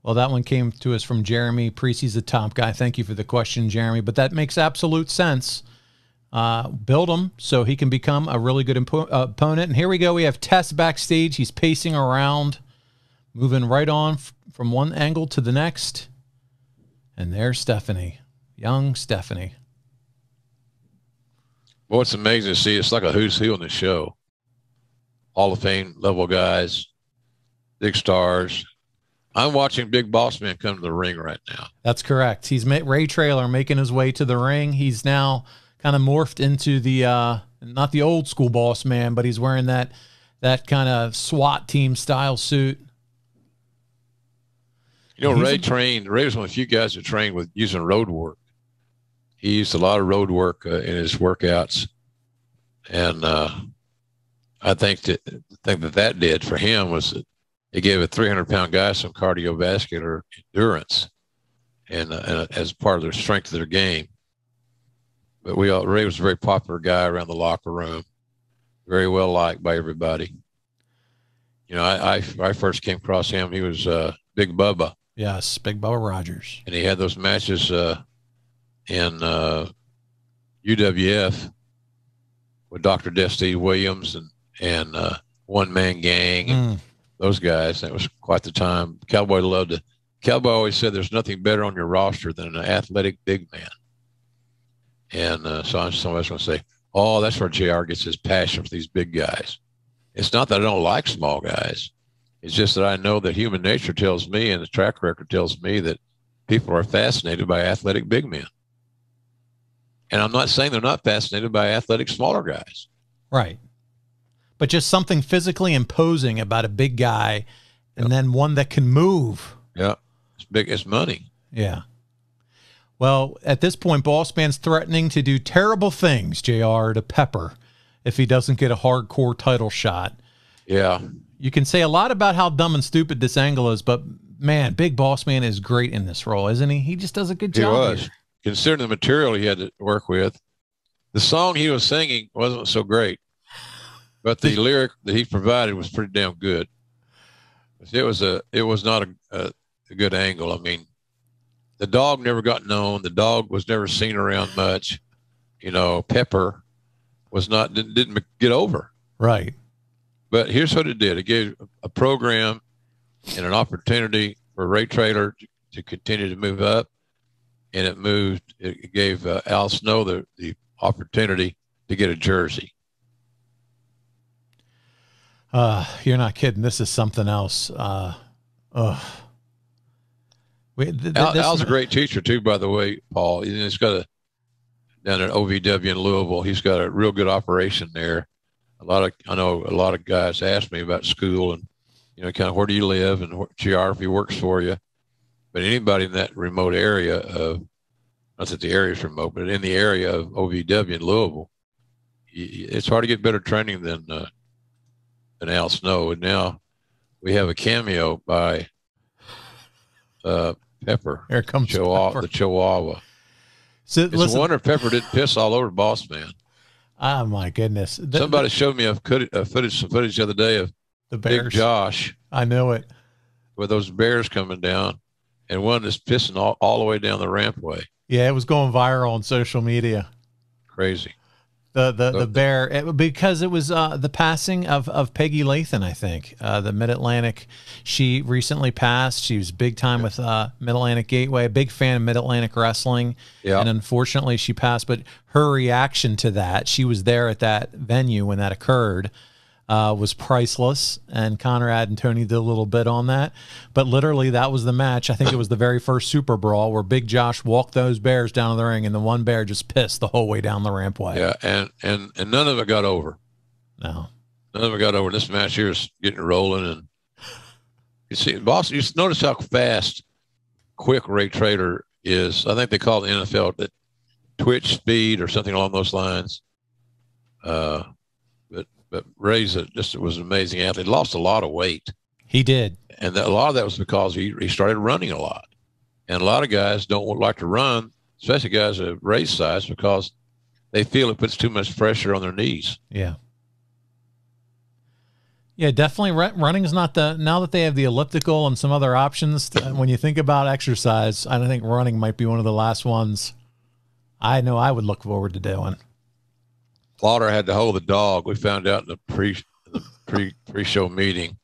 Well, that one came to us from Jeremy. Precy's the top guy. Thank you for the question, Jeremy. But that makes absolute sense. Build him so he can become a really good opponent. And here we go. We have Tess backstage. He's pacing around, moving right on from one angle to the next. And there's Stephanie, young Stephanie. Well, it's amazing to see. It's like a who's who on the show. Hall of Fame level guys, big stars. I'm watching Big Boss Man come to the ring right now. That's correct. He's Ray Traylor making his way to the ring. He's now kind of morphed into the not the old school Boss Man, but he's wearing that kind of SWAT team style suit. You know, Ray was one of the few guys that trained with using road work. He used a lot of road work in his workouts, and I think that did for him was that it gave a 300-pound guy some cardiovascular endurance, and as part of their strength of their game. But Ray was a very popular guy around the locker room, very well liked by everybody. You know, I first came across him. He was Big Bubba. Yes, Big Bubba Rogers, and he had those matches in UWF with Dr. Death Steve Williams and One Man Gang and those guys. That was quite the time. Cowboy loved it. Cowboy always said there's nothing better on your roster than an athletic big man. And so somebody's going to say, oh, that's where JR gets his passion for these big guys. It's not that I don't like small guys. It's just that I know that human nature tells me, and the track record tells me, that people are fascinated by athletic big men. And I'm not saying they're not fascinated by athletic smaller guys. Right. But just something physically imposing about a big guy, and then one that can move. Yeah. It's big as money. Yeah. Well, at this point, Boss Man's threatening to do terrible things, JR, to Pepper if he doesn't get a hardcore title shot. Yeah. You can say a lot about how dumb and stupid this angle is, but, man, Big Boss Man is great in this role, isn't he? He just does a good job. He was. Here. Considering the material he had to work with. The song he was singing wasn't so great, but the lyric that he provided was pretty damn good. It was not a good angle. I mean, the dog never got known. The dog was never seen around much. You know, Pepper was didn't get over. Right. But here's what it did. It gave a program and an opportunity for Ray Traylor to continue to move up. And it gave Al Snow the opportunity to get a jersey. You're not kidding. This is something else. Al's a great teacher too, by the way, Paul. He's got down at OVW in Louisville. He's got a real good operation there. I know a lot of guys ask me about school and, kind of where do you live and what geography works for you. But anybody in that remote area of, not that the area is remote, but in the area of OVW in Louisville, it's hard to get better training than Al Snow. And now we have a cameo by Pepper. Here comes Pepper. The Chihuahua. So, it's a wonder if Pepper didn't piss all over Boss Man. Oh my goodness! Somebody showed me some footage the other day of the Bears. Big Josh. I know it. With those bears coming down, and one is pissing all the way down the rampway. Yeah, it was going viral on social media. Crazy. The bear, because it was the passing of Peggy Lathan, I think, the Mid-Atlantic. She recently passed. She was big time with Mid-Atlantic Gateway, a big fan of Mid-Atlantic wrestling. Yeah. And unfortunately she passed, but her reaction to that, she was there at that venue when that occurred, was priceless. And Conrad and Tony did a little bit on that. But literally that was the match. I think it was the very first Super Brawl where Big Josh walked those bears down the ring and the one bear just pissed the whole way down the rampway. Yeah, and none of it got over. No. None of it got over. This match here is getting rolling. And you see, Boston, you notice how fast, quick Ray Traylor is. I think they call the NFL that twitch speed or something along those lines. But Ray's was an amazing athlete. Lost a lot of weight. He did. And a lot of that was because he started running a lot. And a lot of guys don't like to run, especially guys of Ray's size, because they feel it puts too much pressure on their knees. Yeah. Yeah, definitely. Running is not now that they have the elliptical and some other options. When you think about exercise, I don't think running might be one of the last ones I know I would look forward to doing. Lauder had to hold the dog. We found out in the pre-show meeting.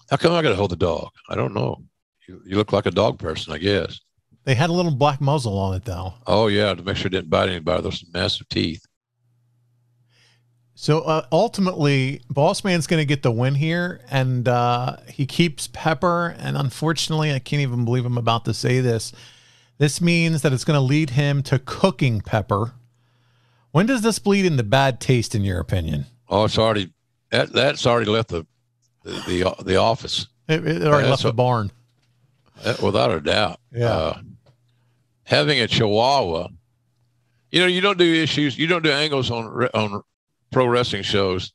How come I got to hold the dog? I don't know. You look like a dog person, I guess. They had a little black muzzle on it, though. Oh, yeah, to make sure it didn't bite anybody. Those massive teeth. So ultimately, Boss Man's going to get the win here, and he keeps Pepper. And unfortunately, I can't even believe I'm about to say this. This means that it's going to lead him to cooking Pepper. When does this bleed into bad taste, in your opinion? Oh, it's already that's already left the office. It already left the barn. Without a doubt. Yeah. Having a Chihuahua, you don't do angles on pro wrestling shows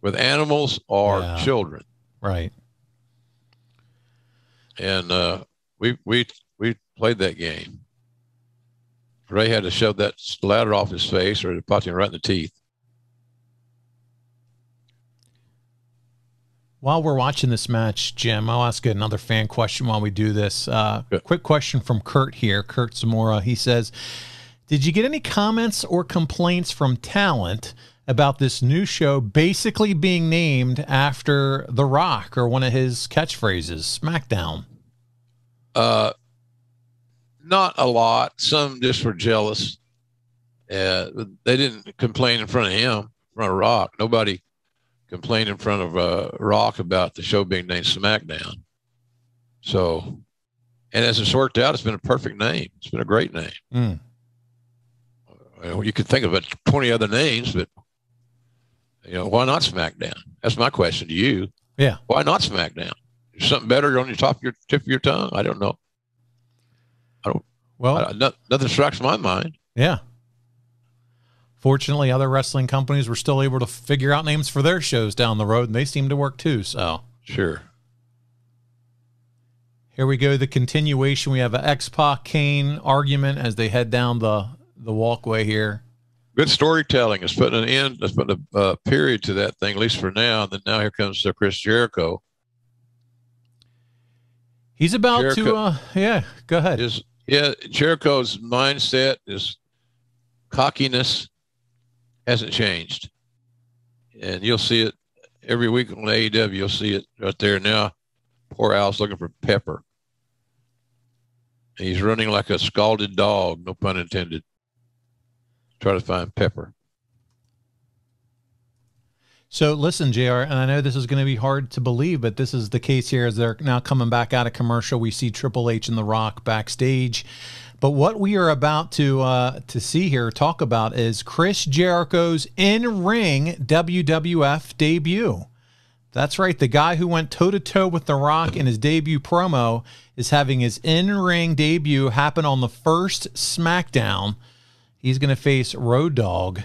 with animals or children. Right. And we played that game. Ray had to shove that ladder off his face or to punch him right in the teeth. While we're watching this match, Jim, I'll ask another fan question while we do this. Quick question from Kurt here, Kurt Zamora. He says, did you get any comments or complaints from talent about this new show basically being named after The Rock or one of his catchphrases, Smackdown? Not a lot. Some just were jealous. They didn't complain in front of him, in front of Rock. Nobody complained in front of Rock about the show being named Smackdown. So, and as it's worked out, it's been a perfect name. It's been a great name. Mm. You could think of 20 other names, but why not Smackdown? That's my question to you. Yeah. Why not Smackdown? Is something better on your tip of your tongue? I don't know. Nothing strikes my mind. Yeah. Fortunately, other wrestling companies were still able to figure out names for their shows down the road, and they seem to work too. So sure. Here we go. The continuation. We have an X-Pac Kane argument as they head down the walkway here. Good storytelling. It's putting an end. It's putting a period to that thing, at least for now. And then now here comes Chris Jericho. He's about to. Go ahead. Jericho's mindset, his cockiness hasn't changed. And you'll see it every week on AEW, you'll see it right there. Now, poor Al's looking for Pepper. And he's running like a scalded dog, no pun intended. Try to find Pepper. So listen, JR, and I know this is going to be hard to believe, but this is the case here as they're now coming back out of commercial. We see Triple H and The Rock backstage. But what we are about to see here, talk about, is Chris Jericho's in-ring WWF debut. That's right. The guy who went toe-to-toe with The Rock in his debut promo is having his in-ring debut happen on the first Smackdown. He's going to face Road Dogg.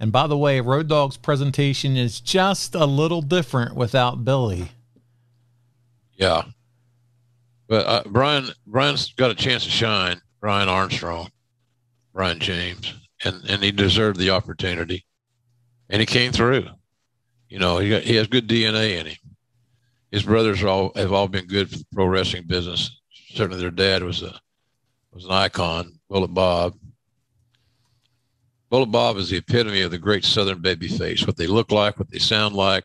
And by the way, Road Dogg's presentation is just a little different without Billy. Yeah. But Brian's got a chance to shine. Brian Armstrong, Brian James, and he deserved the opportunity. And he came through. You know, he has good DNA in him. His brothers have all been good for the pro wrestling business. Certainly their dad was an icon, Bullet Bob. Bullet Bob is the epitome of the great Southern baby face, what they look like, what they sound like,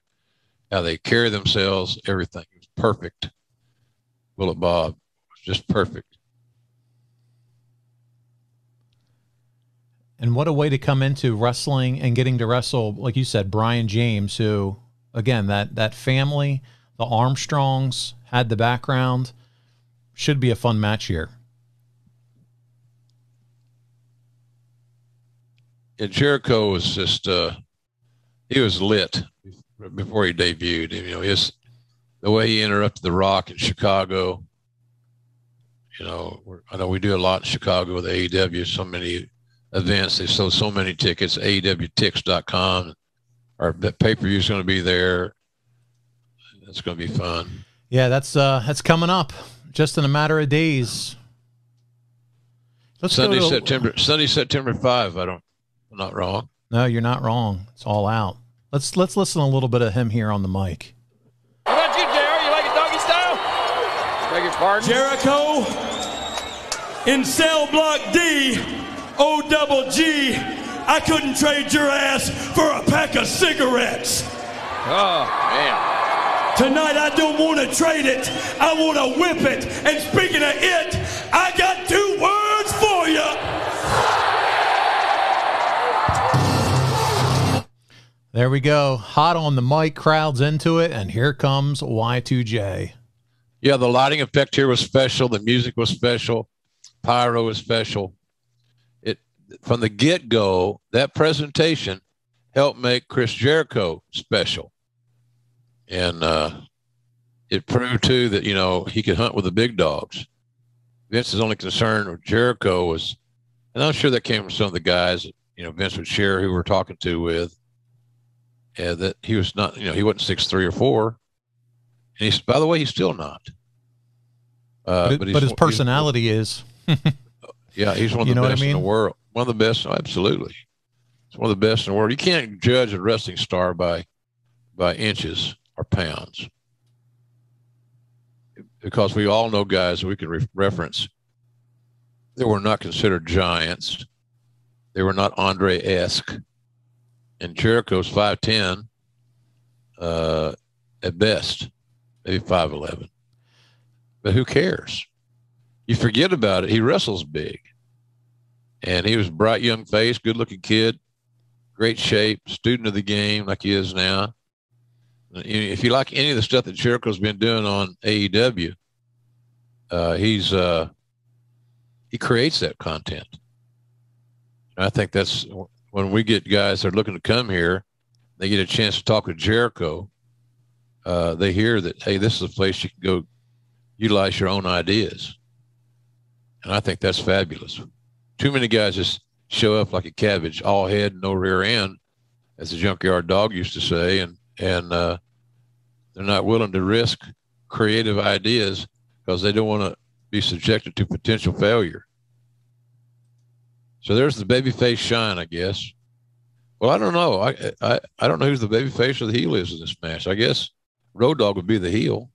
how they carry themselves, everything. It was perfect. Bullet Bob was just perfect. And what a way to come into wrestling and getting to wrestle, like you said, Brian James, who, again, that family, the Armstrongs, had the background. Should be a fun match here. Yeah, Jericho was just, he was lit before he debuted. You know, the way he interrupted The Rock in Chicago. You know, I know we do a lot in Chicago with AEW, so many events. They sold so many tickets, AEWtix.com. Our pay-per-view is going to be there. It's going to be fun. Yeah, that's coming up just in a matter of days. Sunday, September 5. I'm not wrong. No, you're not wrong. It's all out. Let's listen a little bit of him here on the mic. How about you, JR? You like it doggy style? Beg your pardon? Jericho in cell block D, OGG. I couldn't trade your ass for a pack of cigarettes. Oh, man. Tonight I don't want to trade it. I want to whip it. And speaking of it, I got 2 words for you. There we go. Hot on the mic, crowd's into it, and here comes Y2J. Yeah, the lighting effect here was special. The music was special. Pyro was special. From the get-go, that presentation helped make Chris Jericho special. And it proved, too, that, you know, he could hunt with the big dogs. Vince's only concern with Jericho was, and I'm sure that came from some of the guys, you know, Vince would share who we're talking to with, that he was not, you know, he wasn't 6'3" or 4. And he's, by the way, he's still not. But his personality is. Yeah, he's one of the best in the world. One of the best, absolutely. He's one of the best in the world. You can't judge a wrestling star by inches or pounds, because we all know guys that we can reference that were not considered giants. They were not Andre-esque. And Jericho's 5'10", at best, maybe 5'11". But who cares? You forget about it. He wrestles big. And he was a bright young face, good-looking kid, great shape, student of the game like he is now. If you like any of the stuff that Jericho's been doing on AEW, he creates that content. And I think that's when we get guys that are looking to come here, they get a chance to talk with Jericho. They hear that, hey, this is a place you can go utilize your own ideas. And I think that's fabulous. Too many guys just show up like a cabbage, all head, no rear end, as the Junkyard Dog used to say, and they're not willing to risk creative ideas because they don't want to be subjected to potential failure. So there's the babyface shine, I guess. Well, I don't know. I don't know who's the babyface or the heel is in this match. I guess Road Dogg would be the heel.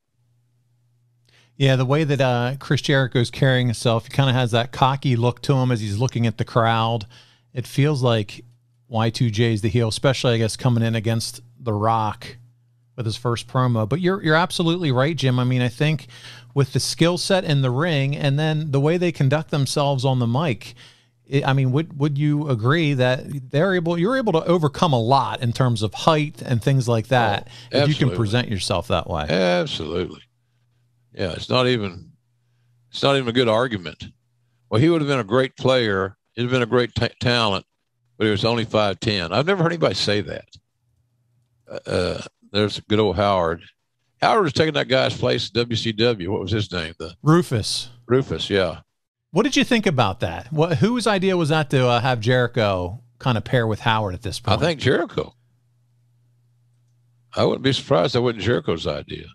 Yeah, the way that Chris Jericho's carrying himself, he kind of has that cocky look to him as he's looking at the crowd. It feels like Y2J is the heel, especially, I guess, coming in against The Rock with his first promo. But you're absolutely right, Jim. I mean, I think with the skill set in the ring and then the way they conduct themselves on the mic, I mean, would you agree that you're able to overcome a lot in terms of height and things like that if you can present yourself that way? Absolutely. Yeah, it's not even a good argument. Well, he would have been a great player. He'd have been a great talent, but he was only 5'10". I've never heard anybody say that. There's good old Howard. Howard was taking that guy's place at WCW. What was his name? Rufus. Rufus, yeah. What did you think about that? Whose idea was that to have Jericho kind of pair with Howard at this point? I think Jericho. I wouldn't be surprised that wasn't Jericho's idea.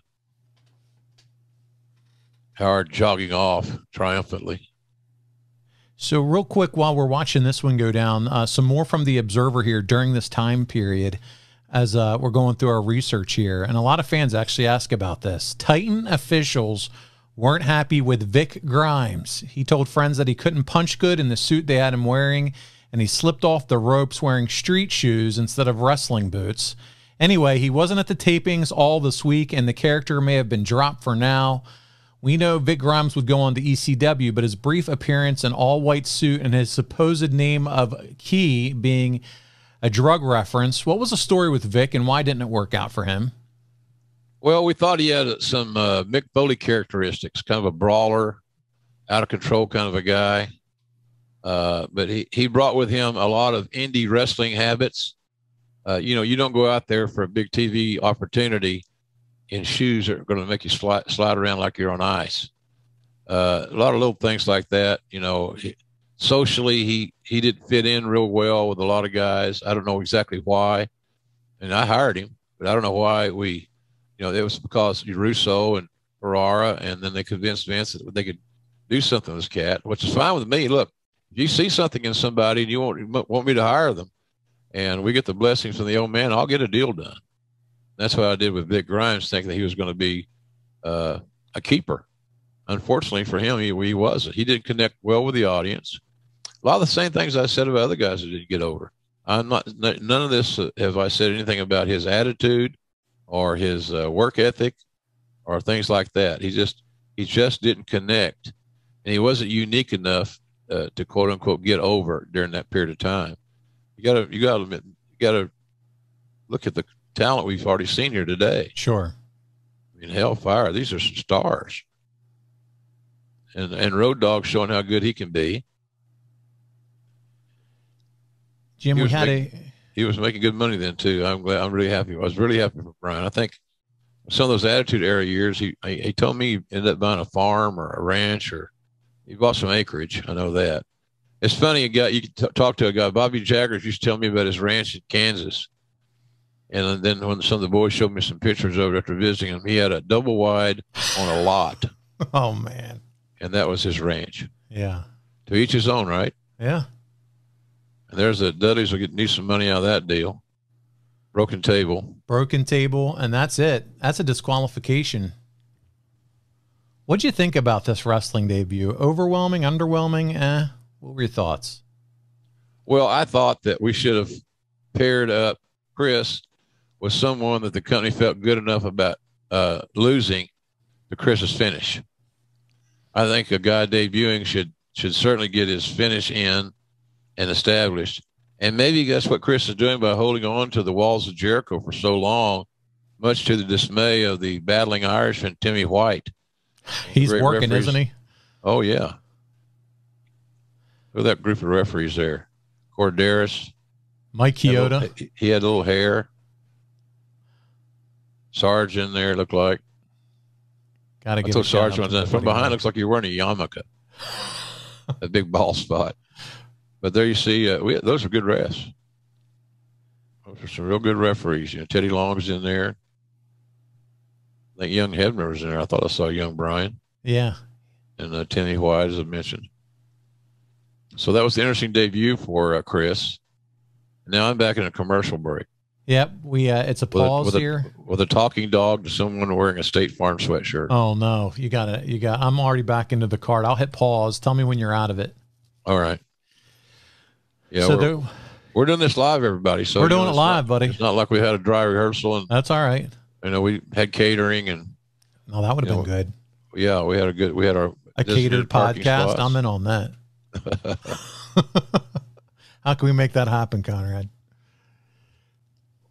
Howard jogging off triumphantly. So real quick, while we're watching this one go down, some more from the Observer here during this time period as we're going through our research here. And a lot of fans actually ask about this. Titan officials weren't happy with Vic Grimes. He told friends that he couldn't punch good in the suit they had him wearing, and he slipped off the ropes wearing street shoes instead of wrestling boots. Anyway, he wasn't at the tapings all this week, and the character may have been dropped for now. We know Vic Grimes would go on to ECW, but his brief appearance in all-white suit and his supposed name of Key being a drug reference. What was the story with Vic, and why didn't it work out for him? Well, we thought he had some Mick Foley characteristics, kind of a brawler, out of control kind of a guy. But he brought with him a lot of indie wrestling habits. You know, you don't go out there for a big TV opportunity in shoes that are going to make you slide around like you're on ice. A lot of little things like that. You know, socially, he didn't fit in real well with a lot of guys. I don't know exactly why. And I hired him, but I don't know why you know, it was because Russo and Ferrara, and then they convinced Vince that they could do something with this cat, which is fine with me. Look, if you see something in somebody and you want me to hire them, and we get the blessings from the old man, I'll get a deal done. That's what I did with Vic Grimes, thinking that he was going to be a keeper. Unfortunately for him, he wasn't. He didn't connect well with the audience. A lot of the same things I said about other guys that didn't get over. None of this have I said anything about his attitude or his work ethic or things like that. He just didn't connect, and he wasn't unique enough to quote unquote get over during that period of time. You gotta look at the talent we've already seen here today. Sure. I mean, hellfire, these are some stars. And Road Dogg showing how good he can be. Jim, he was making good money then too. I'm really happy. I was really happy for Brian. I think some of those Attitude Era years, he told me he ended up buying a farm or a ranch, or he bought some acreage. I know that. It's funny, you can talk to a guy. Bobby Jaggers used to tell me about his ranch in Kansas. And then when some of the boys showed me some pictures of it after visiting him, he had a double wide on a lot. Oh, man. And that was his ranch. Yeah. To each his own, right? Yeah. And there's the Dudleys will need some money out of that deal. Broken table, and that's it. That's a disqualification. What'd you think about this wrestling debut? Overwhelming, underwhelming? What were your thoughts? Well, I thought that we should have paired up Chris with someone that the company felt good enough about losing to Chris's finish. I think a guy debuting should certainly get his finish in and established. And maybe that's what Chris is doing by holding on to the walls of Jericho for so long, much to the dismay of the battling Irishman, Timmy White. He's working, referees. Isn't he? Oh, yeah. Look at that group of referees there. Corderas. Mike Chioda. He had a little hair. Sarge in there, looked like. Gotta give Sarge was from behind. Looks like you're wearing a yarmulke. A big ball spot. But there you see, those are good refs. Those are some real good referees. You know, Teddy Long's in there. I think young Hebner was in there. I thought I saw young Brian. Yeah. And Timmy White, as I mentioned. So that was the interesting debut for Chris. Now I'm back in a commercial break. Yep, it's a pause here with a talking dog to someone wearing a State Farm sweatshirt. Oh no, you got. I'm already back into the card. I'll hit pause. Tell me when you're out of it. All right. Yeah, so we're doing this live, everybody. So we're doing it live, buddy. It's not like we had a dry rehearsal. And that's all right. You know, we had catering and. No, that would have been good. Yeah, we had a catered podcast. I'm in on that. How can we make that happen, Conrad?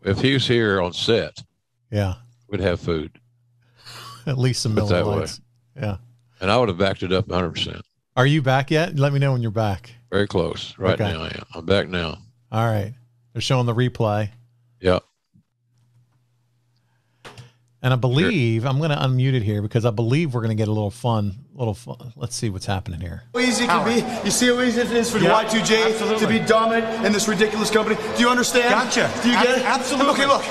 If he was here on set, yeah, we'd have food. At least some Miller Lights. Yeah. And I would have backed it up 100%. Are you back yet? Let me know when you're back. Very close. Right now I am. I'm back now. All right. They're showing the replay. Yeah. And I believe I'm going to unmute it here because I believe we're going to get a little fun. Let's see what's happening here. How easy it can be. You see how easy it is for the Y2J to be dominant in this ridiculous company. Do you understand? Gotcha. Do you get it? Absolutely. Okay, look.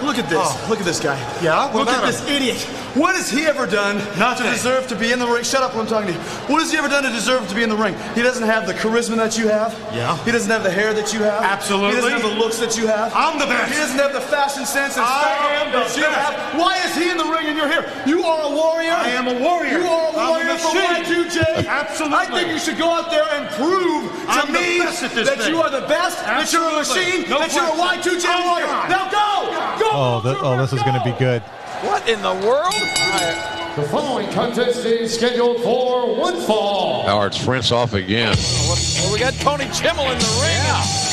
Look at this. Oh. Look at this guy. Yeah? Look at this idiot. What has he ever done to deserve to be in the ring? Shut up when I'm talking to you. What has he ever done to deserve to be in the ring? He doesn't have the charisma that you have. Yeah. He doesn't have the hair that you have. Absolutely. He doesn't have the looks that you have. I'm the best. He doesn't have the fashion sense and style that you have. Why is he in the ring and you're here? You are a warrior. I am a warrior. You are a warrior for Y2J. Absolutely. I think you should go out there and prove to me that you are the best, that you're a machine, that you're a Y2J warrior. Now go! Go! This is going to be good. What in the world? The following contest is scheduled for one fall. Howard sprints off again. Well, we got Tony Chimmel in the ring.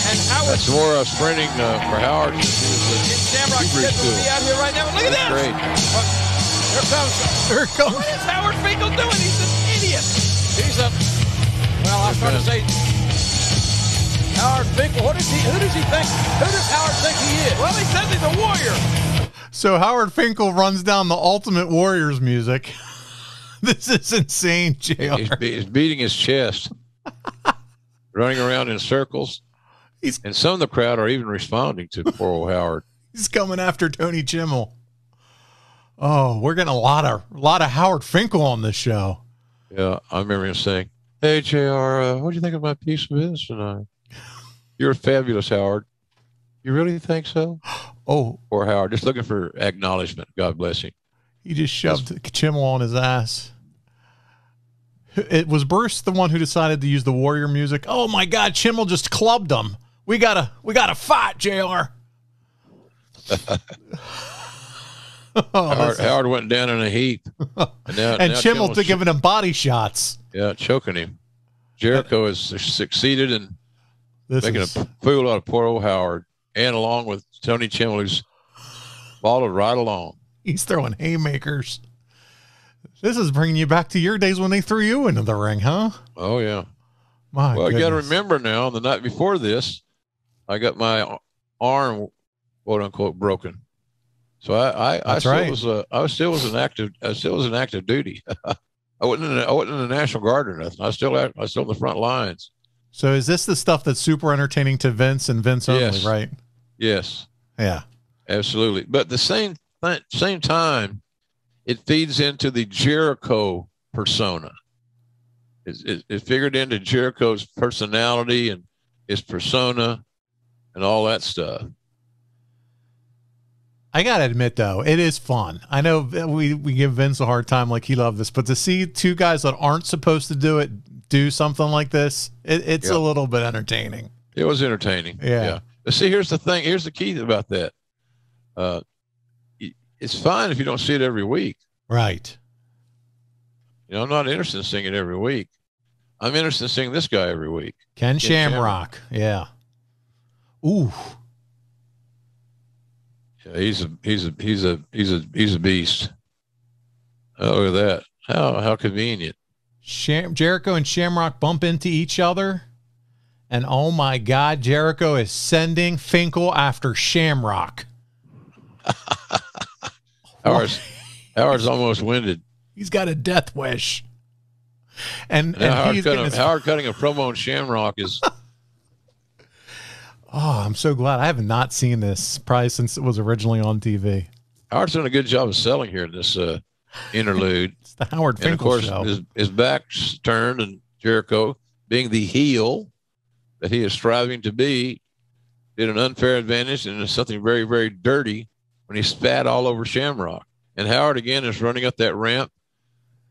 And Howard. That's more sprinting for Howard. Shamrock scheduled to be out here right now. Look at this. Great. Here comes. What is Howard Finkel doing? He's an idiot. He's a. Well, I was trying to say. Howard Finkel. Who does he think? Who does Howard think he is? Well, he says he's a warrior. So Howard Finkel runs down the Ultimate Warriors music. This is insane, JR. He's beating his chest, running around in circles. And some of the crowd are even responding to poor old Howard. He's coming after Tony Chimmel. Oh, we're getting a lot of Howard Finkel on this show. Yeah, I remember him saying, "Hey, JR, what do you think of my piece of business tonight? You're fabulous, Howard. You really think so?" Oh, poor Howard, just looking for acknowledgement. God bless him. He just shoved Chimmel on his ass. It was Bruce the one who decided to use the Warrior music. Oh my God, Chimmel just clubbed him. We gotta fight, JR. Howard went down in a heap. And Chimmel's giving him body shots. Yeah, choking him. Jericho has succeeded in making a fool out of poor old Howard, and along with Tony Chimmel, who's followed right along. He's throwing haymakers. This is bringing you back to your days when they threw you into the ring, huh? Oh, yeah. My well, goodness. you got to remember now, the night before this, I got my arm, quote unquote, broken. So I still was an active duty. I wasn't in the National Guard or nothing. I was still in the front lines. So is this the stuff that's super entertaining to Vince and Vince only, right? Yes. Yeah. Absolutely. But at the same time, it feeds into the Jericho persona. It figured into Jericho's personality and his persona and all that stuff. I got to admit, though, it is fun. I know we give Vince a hard time like he loved this, but to see two guys that aren't supposed to do it do something like this, it's a little bit entertaining. It was entertaining. Yeah. But see, here's the thing. Here's the key about that. It's fine if you don't see it every week. Right. You know, I'm not interested in seeing it every week. I'm interested in seeing this guy every week. Ken Shamrock. Yeah. Ooh. Yeah, he's a beast. Oh, look at that. How convenient. Jericho and Shamrock bump into each other. And oh my God, Jericho is sending Finkel after Shamrock. Howard's almost winded. He's got a death wish. And Howard cutting a promo on Shamrock is. Oh, I'm so glad. I have not seen this probably since it was originally on TV. Howard's done a good job of selling here in this interlude. It's the Howard Finkel and of course, show. His back's turned, and Jericho, being the heel that he is striving to be, did an unfair advantage and something very, very dirty when he spat all over Shamrock. And Howard, again, is running up that ramp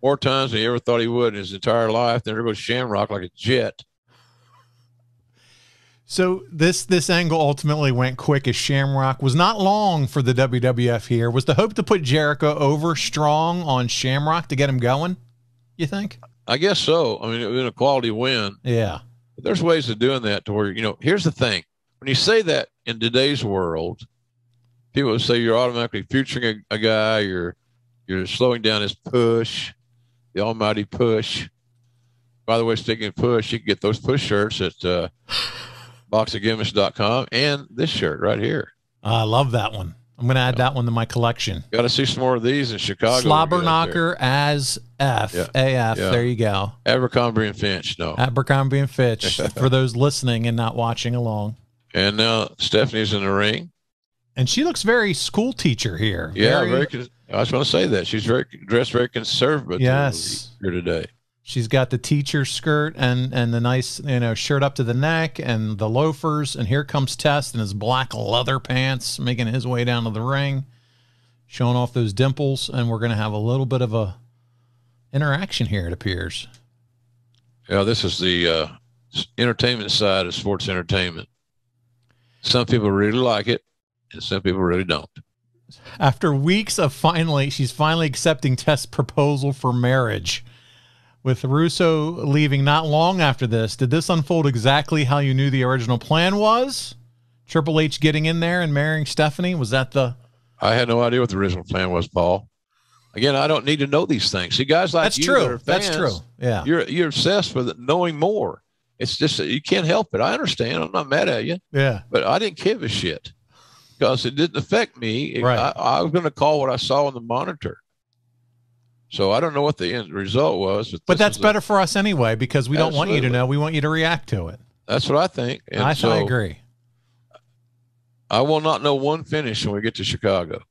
more times than he ever thought he would in his entire life. Then there goes Shamrock like a jet. So this angle ultimately went quick as Shamrock was not long for the WWF here. Was the hope to put Jericho over strong on Shamrock to get him going, you think? I guess so. I mean, it was a quality win. Yeah. But there's ways of doing that to where, here's the thing. When you say that in today's world, people would say you're automatically featuring a guy, you're slowing down his push, the almighty push. By the way, speaking of push, you can get those push shirts at boxofgimmicks.com and this shirt right here. I love that one. I'm going to add that one to my collection. Got to see some more of these in Chicago. Slobber Knocker as F. Yeah. AF. Yeah. There you go. Abercrombie and Finch. No. Abercrombie and Fitch for those listening and not watching along. And now Stephanie's in the ring. And she looks very school teacher here. Yeah, I was going to say that. She's dressed very conservative here today. She's got the teacher skirt and the nice, shirt up to the neck and the loafers. And here comes Test in his black leather pants, making his way down to the ring, showing off those dimples. And we're going to have a little bit of a interaction here, it appears. Yeah, this is the entertainment side of sports entertainment. Some people really like it, and some people really don't. After weeks of she's finally accepting Test's proposal for marriage. With Russo leaving not long after this, did this unfold exactly how you knew the original plan was? Triple H getting in there and marrying Stephanie? Was that the... I had no idea what the original plan was, Paul. Again, I don't need to know these things. See, guys like you that are fans, that's true. Yeah. You're obsessed with knowing more. It's just you can't help it. I understand. I'm not mad at you. Yeah. But I didn't give a shit because it didn't affect me. Right. I was going to call what I saw on the monitor. So I don't know what the end result was. But that's better for us anyway because we don't want you to know. We want you to react to it. That's what I think. And I agree. I will not know one finish when we get to Chicago.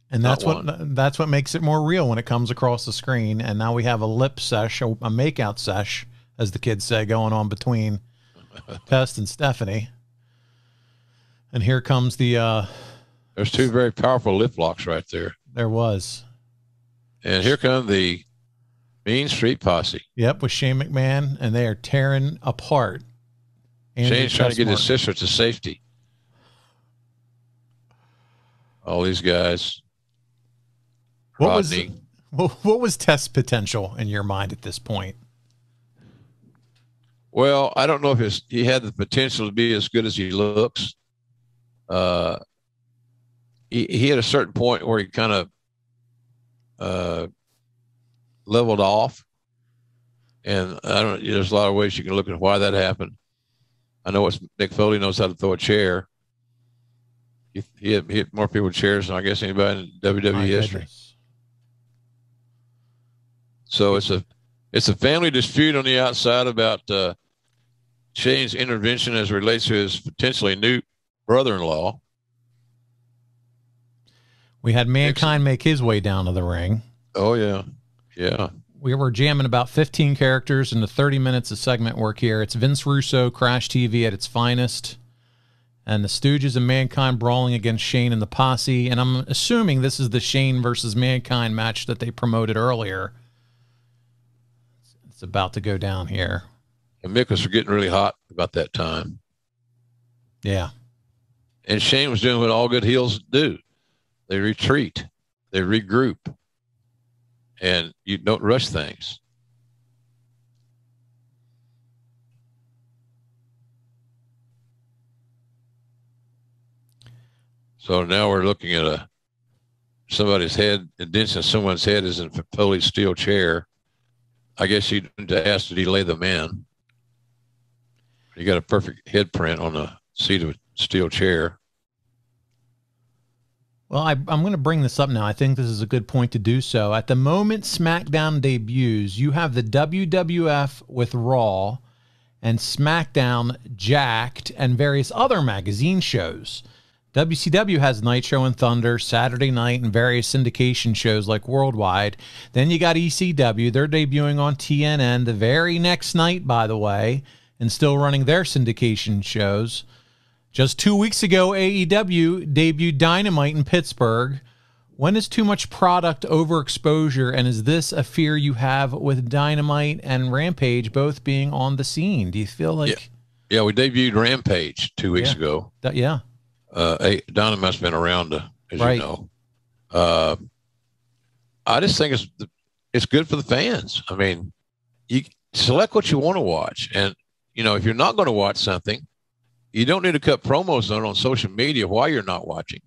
And that's what makes it more real when it comes across the screen. And now we have a lip sesh, a makeout sesh, as the kids say, going on between Test and Stephanie. And here comes the... There's two very powerful lip locks right there. There was. And here come the Mean Street Posse. Yep, with Shane McMahon, and they are tearing apart. Shane's trying to get his sister to safety. All these guys. What was Test's potential in your mind at this point? Well, I don't know if he had the potential to be as good as he looks. He had a certain point where he kind of leveled off, and there's a lot of ways you can look at why that happened. I know Mick Foley knows how to throw a chair. He hit more people with chairs than I guess anybody in WWE history. So it's a family dispute on the outside about Shane's intervention as it relates to his potentially new brother-in-law. We had Mankind make his way down to the ring. Oh, yeah. Yeah. We were jamming about 15 characters into 30 minutes of segment work here. It's Vince Russo, Crash TV at its finest, and the Stooges and Mankind brawling against Shane and the Posse. And I'm assuming this is the Shane versus Mankind match that they promoted earlier. It's about to go down here. And Mick was getting really hot about that time. Yeah. And Shane was doing what all good heels do. They retreat, they regroup, and you don't rush things. So now we're looking at somebody's head, and dents in someone's head is in Foley's steel chair. I guess you'd ask to delay the man. You got a perfect head print on the seat of a steel chair. Well, I'm going to bring this up now. I think this is a good point to do so. At the moment Smackdown debuts, you have the WWF with Raw and Smackdown Jacked and various other magazine shows. WCW has Nitro and Thunder, Saturday Night, and various syndication shows like Worldwide. Then you got ECW. They're debuting on TNN the very next night, by the way, and still running their syndication shows. Just 2 weeks ago, AEW debuted Dynamite in Pittsburgh. When is too much product overexposure, and is this a fear you have with Dynamite and Rampage both being on the scene? Do you feel like... Yeah, we debuted Rampage 2 weeks ago. Yeah. Dynamite's been around, as you know. I just think it's good for the fans. I mean, you select what you want to watch. And, you know, if you're not going to watch something, you don't need to cut promos on social media while you're not watching.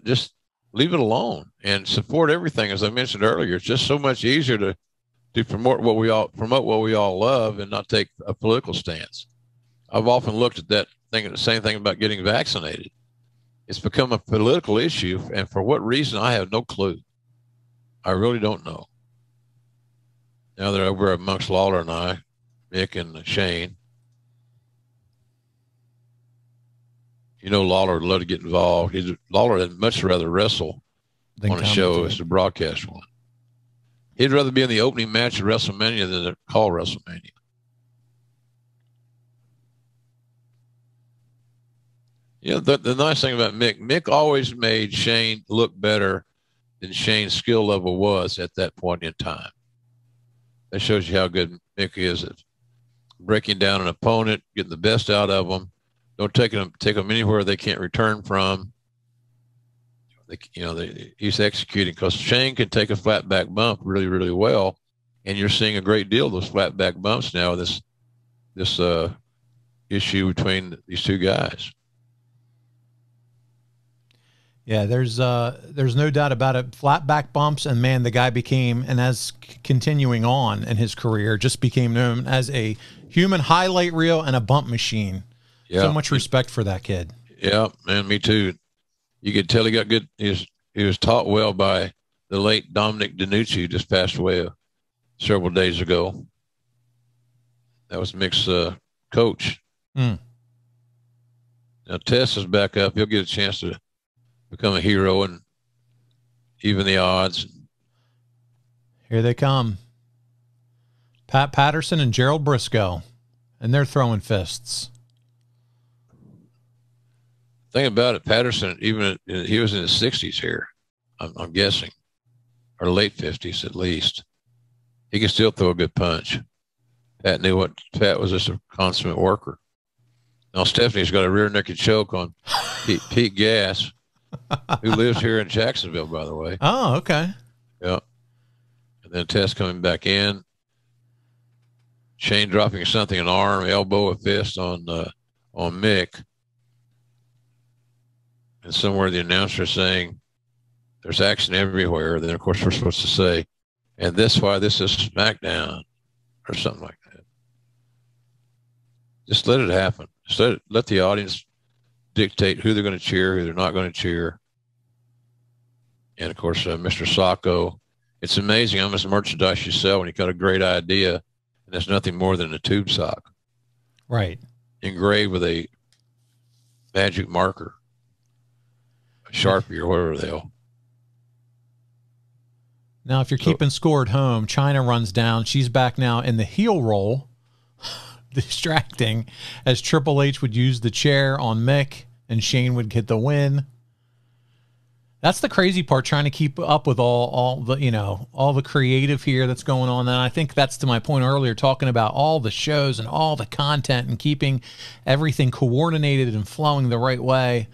Just leave it alone and support everything. As I mentioned earlier, it's just so much easier to promote what we all love and not take a political stance. I've often looked at that thing, the same thing about getting vaccinated. It's become a political issue, and for what reason, I have no clue. I really don't know. Now they're over amongst Lawler and I, Mick and Shane. You know, Lawler would love to get involved. Lawler would much rather wrestle on a show as to broadcast one. He'd rather be in the opening match of WrestleMania than to call WrestleMania. Yeah, the nice thing about Mick always made Shane look better than Shane's skill level was at that point in time. That shows you how good Mick is at breaking down an opponent, getting the best out of them. Don't take them anywhere they can't return from. He's executing, because Shane can take a flat back bump really, really well, and you're seeing a great deal of those flat back bumps now. This issue between these two guys. Yeah, there's no doubt about it. Flat back bumps, and man, the guy became, and as continuing on in his career, just became known as a human highlight reel and a bump machine. Yeah. So much respect for that kid. Yeah, man, me too. You could tell he got good. He was taught well by the late Dominic DiNucci, who just passed away several days ago. That was Mick's coach. Now Tess is back up. He'll get a chance to become a hero and even the odds. Here they come. Pat Patterson and Gerald Briscoe, and they're throwing fists. Thing about it, Patterson, he was in his 60s here, I'm guessing, or late 50s at least. He can still throw a good punch. Pat was just a consummate worker. Now Stephanie's got a rear naked choke on Pete Gass, who lives here in Jacksonville, by the way. Oh, okay. Yeah. And then Tess coming back in. Shane dropping something, an arm, elbow, a fist on Mick. And somewhere the announcer saying, there's action everywhere. Then, of course, we're supposed to say, and this why this is Smackdown, or something like that. Just let it happen. Just let the audience dictate who they're going to cheer, who they're not going to cheer. And, of course, Mr. Sacco. It's amazing how much merchandise you sell when you got a great idea, and it's nothing more than a tube sock. Right. Engraved with a magic marker. Sharpie or whatever the hell. Now, if you're keeping score at home, Chyna runs down. She's back now in the heel role, distracting, as Triple H would use the chair on Mick, and Shane would get the win. That's the crazy part, trying to keep up with all the creative here that's going on. And I think that's to my point earlier, talking about all the shows and all the content and keeping everything coordinated and flowing the right way.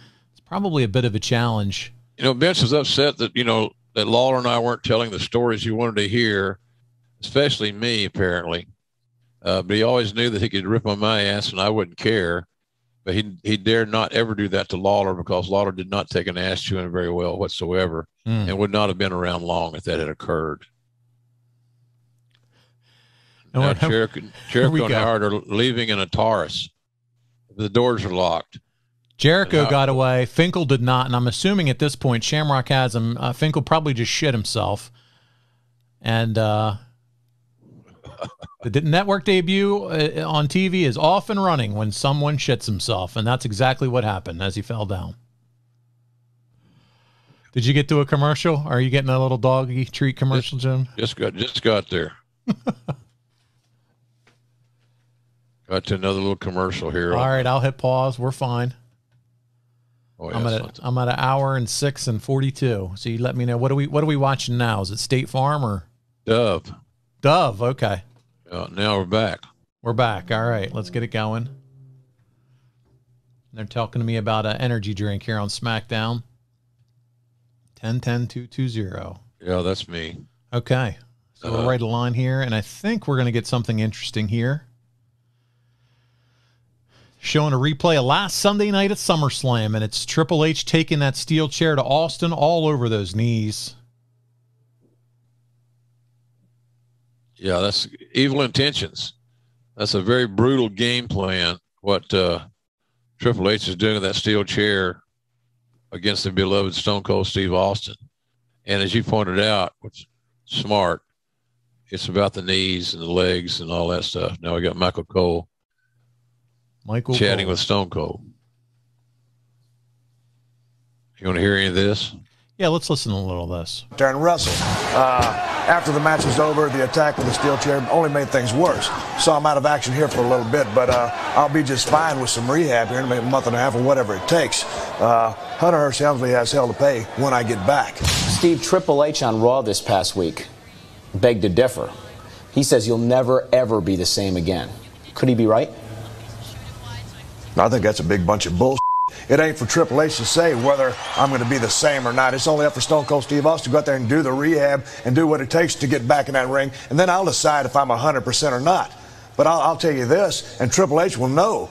Probably a bit of a challenge. You know, Vince was upset that, that Lawler and I weren't telling the stories you wanted to hear, especially me, apparently. But he always knew that he could rip on my ass and I wouldn't care. But he dared not ever do that to Lawler, because Lawler did not take an ass chewing very well whatsoever and would not have been around long if that had occurred. Now, Jericho and Howard are leaving in a Taurus. The doors are locked. Jericho got away. Finkel did not, and I'm assuming at this point Shamrock has him. Finkel probably just shit himself. And the network debut on TV is off and running when someone shits himself, and that's exactly what happened as he fell down. Did you get to a commercial? Are you getting a little doggy treat commercial, Jim? Just got there. Got to another little commercial here. All right, I'll hit pause. We're fine. Oh, yeah, I'm at an hour and 6 and 42. So you let me know. What are we watching now? Is it State Farm or Dove? Dove. Okay. Now we're back. We're back. All right, let's get it going. They're talking to me about an energy drink here on SmackDown. 10-10-220. Yeah, that's me. Okay. So we'll write a line here, and I think we're going to get something interesting here. Showing a replay of last Sunday night at SummerSlam, and it's Triple H taking that steel chair to Austin all over those knees. Yeah, that's evil intentions. That's a very brutal game plan, what Triple H is doing with that steel chair against the beloved Stone Cold Steve Austin. And as you pointed out, what's smart, it's about the knees and the legs and all that stuff. Now we got Michael Cole chatting with Stone Cold. You want to hear any of this? Yeah, let's listen to a little of this. And Russell, after the match was over, the attack with the steel chair only made things worse. So I'm out of action here for a little bit, but I'll be just fine with some rehab here in a month and a half or whatever it takes. Hunter Hearst Helmsley has hell to pay when I get back. Steve, Triple H on Raw this past week begged to differ. He says you'll never, ever be the same again. Could he be right? I think that's a big bunch of bullshit. It ain't for Triple H to say whether I'm going to be the same or not. It's only up for Stone Cold Steve Austin to go out there and do the rehab and do what it takes to get back in that ring, and then I'll decide if I'm 100% or not. But I'll tell you this, and Triple H will know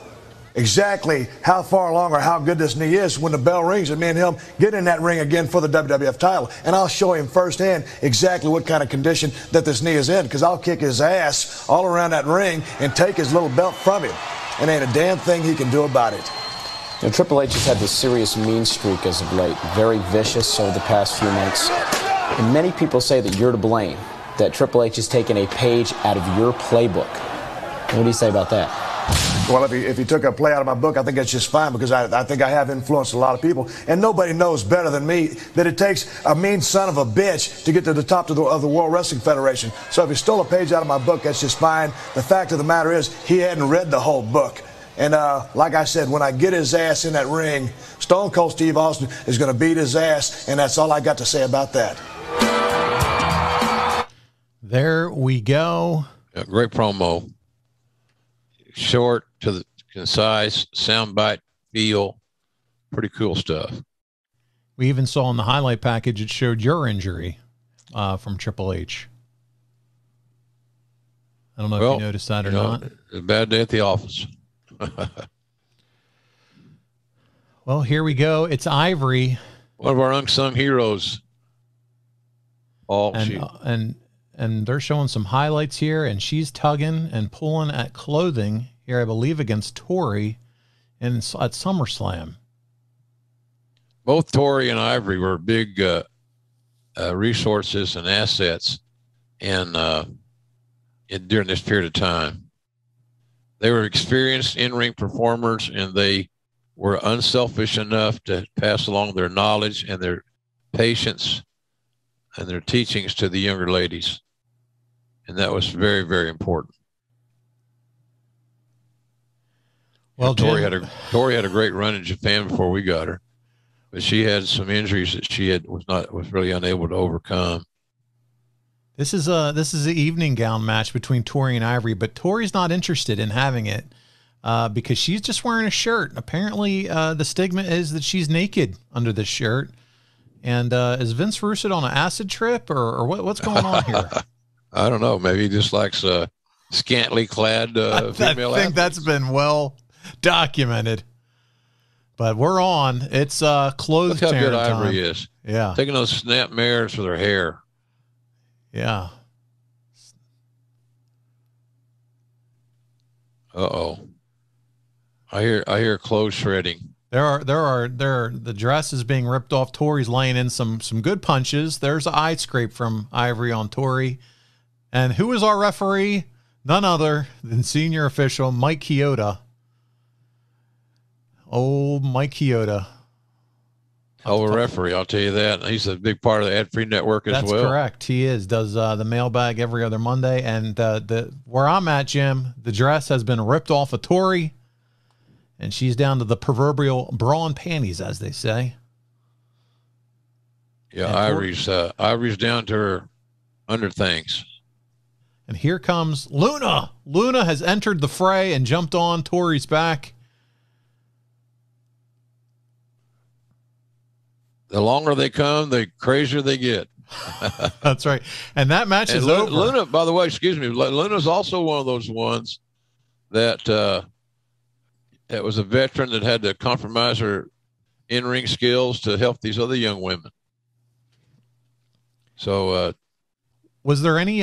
exactly how far along or how good this knee is when the bell rings and me and him get in that ring again for the WWF title. And I'll show him firsthand exactly what kind of condition that this knee is in, because I'll kick his ass all around that ring and take his little belt from him. And ain't a damn thing he can do about it. Now, Triple H has had this serious mean streak as of late, very vicious over the past few months. And many people say that you're to blame, that Triple H has taken a page out of your playbook. What do you say about that? Well, if he took a play out of my book, I think that's just fine, because I think I have influenced a lot of people. And nobody knows better than me that it takes a mean son of a bitch to get to the top of the World Wrestling Federation. So if he stole a page out of my book, that's just fine. The fact of the matter is he hadn't read the whole book. And like I said, when I get his ass in that ring, Stone Cold Steve Austin is going to beat his ass, and that's all I got to say about that. There we go. Yeah, great promo. Short to the concise, soundbite feel. Pretty cool stuff. We even saw in the highlight package it showed your injury from Triple H. I don't know if you noticed that or not. A bad day at the office. Well, here we go. It's Ivory. One of our unsung heroes. And they're showing some highlights here, and she's tugging and pulling at clothing here, I believe, against Tori at SummerSlam. Both Tori and Ivory were big resources and assets during this period of time. They were experienced in-ring performers, and they were unselfish enough to pass along their knowledge and their patience and their teachings to the younger ladies. And that was very, very important. Well, Tori had a great run in Japan before we got her, but she had some injuries that she was really unable to overcome. This is an evening gown match between Tori and Ivory, but Tori's not interested in having it because she's just wearing a shirt. Apparently, the stigma is that she's naked under this shirt. And is Vince Russo on an acid trip, or what's going on here? I don't know. Maybe he just likes scantily clad female I think that's been well documented. But we're on. It's clothes. Look how good time. Ivory is. Yeah, taking those snap mirrors with her hair. Yeah. Uh-oh. I hear clothes shredding. The dress is being ripped off. Tori's laying in some good punches. There's an eye scrape from Ivory on Tori. And who is our referee? None other than senior official Mike Chioda. Oh, Mike Chioda. Hell of a referee, I'll tell you that. He's a big part of the ad-free network as well. That's correct. He is. Does the mailbag every other Monday. And where I'm at, Jim, the dress has been ripped off of Tori, and she's down to the proverbial bra and panties, as they say. Yeah, Ivory's down to her under things. And here comes Luna. Luna has entered the fray and jumped on Tori's back. The longer they come, the crazier they get. That's right. And that match is over. Luna, by the way, excuse me, Luna's also one of those ones that that was a veteran that had to compromise her in-ring skills to help these other young women. So was there any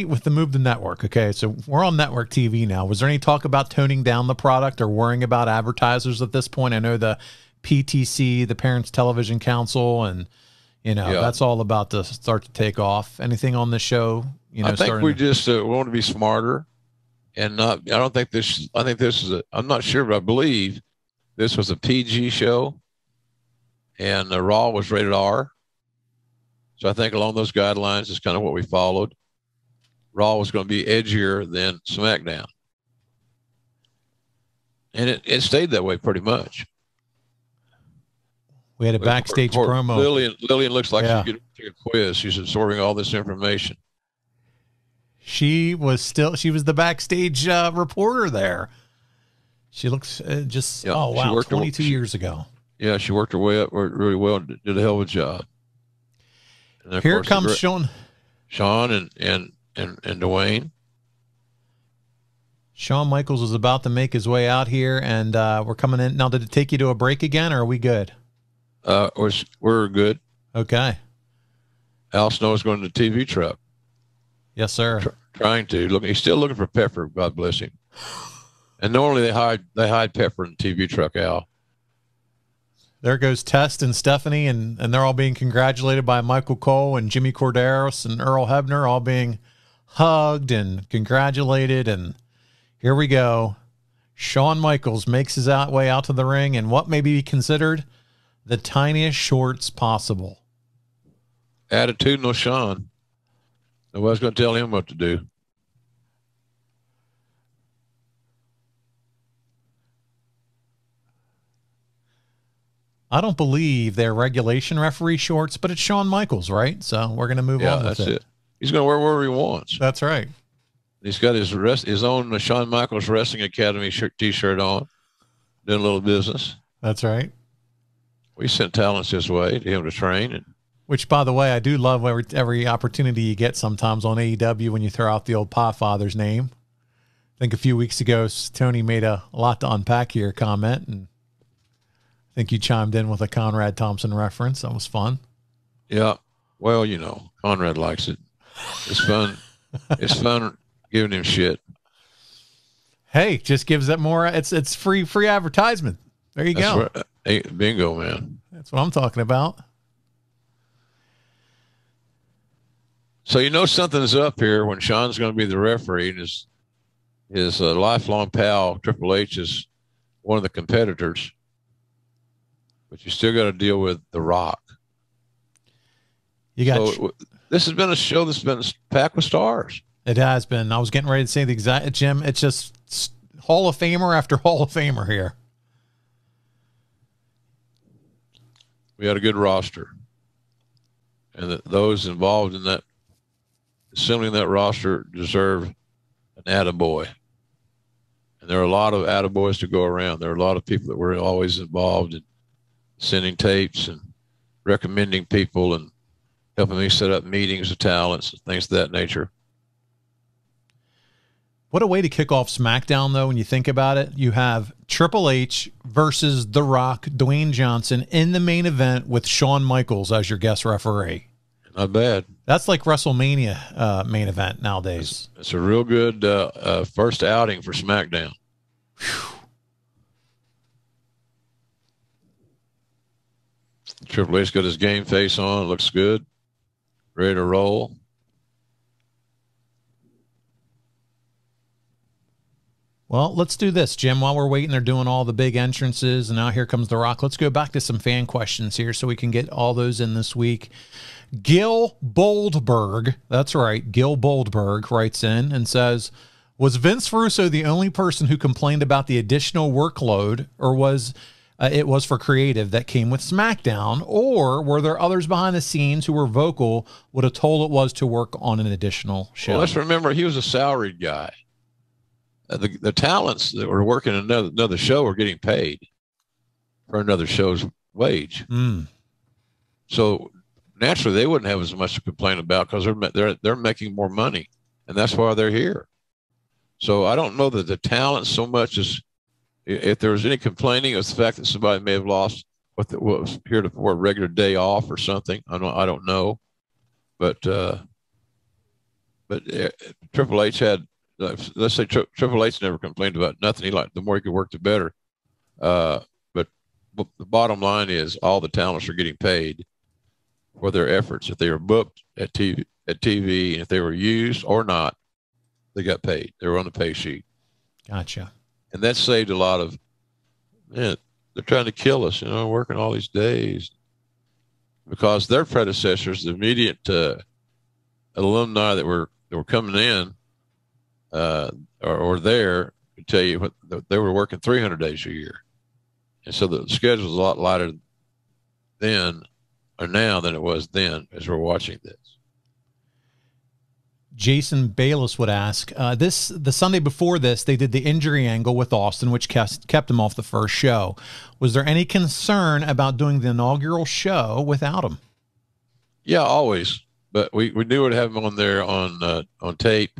with the move to network? Okay, so we're on network TV now. Was there any talk about toning down the product or worrying about advertisers at this point? I know the PTC, the Parents Television Council, and that's all about to start to take off. Anything on the show? I think we just want to be smarter, and not. I don't think this. I think this is I'm not sure, but I believe this was a PG show, and the Raw was rated R. So I think along those guidelines is kind of what we followed. Raw was going to be edgier than SmackDown, and it stayed that way pretty much. We had a backstage promo. Lillian looks like she's getting a quiz. She's absorbing all this information. She was the backstage reporter there. She looks oh wow, 22 years ago. Yeah, she worked her way up really well and did a hell of a job. And here comes Shawn and Dwayne. Shawn Michaels is about to make his way out here, and we're coming in now. Did it take you to a break again, or are we good? We're good. Okay. Al Snow's going to the TV truck. Yes, sir. Trying to look. He's still looking for Pepper. God bless him. And normally they hide Pepper in the TV truck. Al. There goes Test and Stephanie, and they're all being congratulated by Michael Cole and Jimmy Corderos and Earl Hebner, all being hugged and congratulated. And here we go. Shawn Michaels makes his way out to the ring in what may be considered the tiniest shorts possible. Attitudinal Shawn. Nobody's going to tell him what to do. I don't believe they're regulation referee shorts, but it's Shawn Michaels, right? So we're going to move on with it. He's going to wear whatever he wants. That's right. He's got his own Shawn Michaels Wrestling Academy T-shirt on, doing a little business. That's right. We sent talents this way to him to train. Which, by the way, I do love every opportunity you get sometimes on AEW when you throw out the old Podfather's name. I think a few weeks ago, Tony made a lot to unpack here comment, and I think you chimed in with a Conrad Thompson reference. That was fun. Yeah. Well, Conrad likes it. It's fun. It's fun giving him shit. Hey, just gives it more. It's free advertisement. There you go. Right. Hey, bingo, man. That's what I'm talking about. So something's up here when Shawn's going to be the referee, and his lifelong pal Triple H is one of the competitors. But you still got to deal with The Rock. This has been a show that's been packed with stars. It has been. I was getting ready to say the exact, Jim. It's just Hall of Famer after Hall of Famer here. We had a good roster, and those involved in that, assembling that roster, deserve an attaboy. And there are a lot of attaboys to go around. There are a lot of people that were always involved in sending tapes and recommending people and helping me set up meetings of talents and things of that nature. What a way to kick off SmackDown, though, when you think about it. You have Triple H versus The Rock, Dwayne Johnson, in the main event with Shawn Michaels as your guest referee. Not bad. That's like WrestleMania main event nowadays. It's a real good first outing for SmackDown. Whew. Triple H got his game face on. Looks good. Ready to roll. Well, let's do this, Jim. While we're waiting, they're doing all the big entrances, and now here comes The Rock. Let's go back to some fan questions here so we can get all those in this week. Gil Boldberg, that's right, Gil Boldberg writes in and says, was Vince Russo the only person who complained about the additional workload, or was it was for creative that came with SmackDown, or were there others behind the scenes who were vocal what a toll it was to work on an additional show? Well, let's remember he was a salaried guy. The talents that were working another show were getting paid for another show's wage. So naturally, they wouldn't have as much to complain about because they're making more money, and that's why they're here. So I don't know that the talent so much as if there was any complaining of the fact that somebody may have lost what was here for a regular day off or something. I don't know, but Triple H had, let's say Triple H never complained about nothing. He liked, the more he could work, the better. But the bottom line is all the talents are getting paid for their efforts. If they were booked at TV, and if they were used or not, they got paid. They were on the pay sheet. Gotcha. And that saved a lot of, man, they're trying to kill us, working all these days. Because their predecessors, the immediate alumni that were coming in or there, to tell you what, they were working 300 days a year. And so the schedule was a lot lighter then or now than it was then as we're watching this. Jason Bayless would ask, the Sunday before this, they did the injury angle with Austin, which kept him off the first show. Was there any concern about doing the inaugural show without him? Yeah, always. But we knew we'd have him on there on tape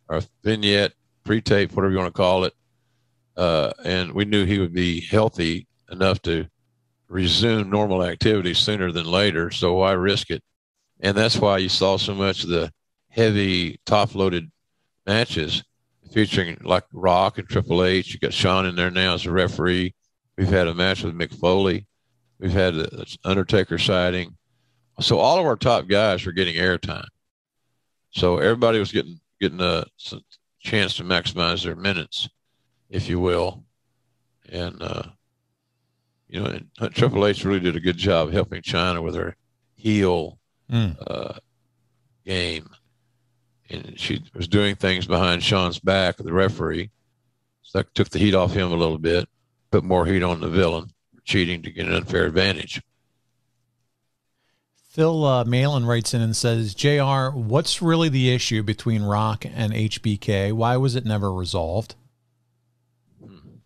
or vignette, pre-tape, whatever you want to call it. And we knew he would be healthy enough to resume normal activity sooner than later. So why risk it? And that's why you saw so much of the heavy top-loaded matches featuring like Rock and Triple H. You got Shawn in there now as a referee. We've had a match with Mick Foley. We've had an Undertaker sighting. So all of our top guys were getting airtime. So everybody was getting a chance to maximize their minutes, if you will. And, and Triple H really did a good job helping Chyna with her heel game. And she was doing things behind Shawn's back, the referee. So that took the heat off him a little bit, put more heat on the villain for cheating to get an unfair advantage. Phil Malin writes in and says, JR, what's really the issue between Rock and HBK? Why was it never resolved?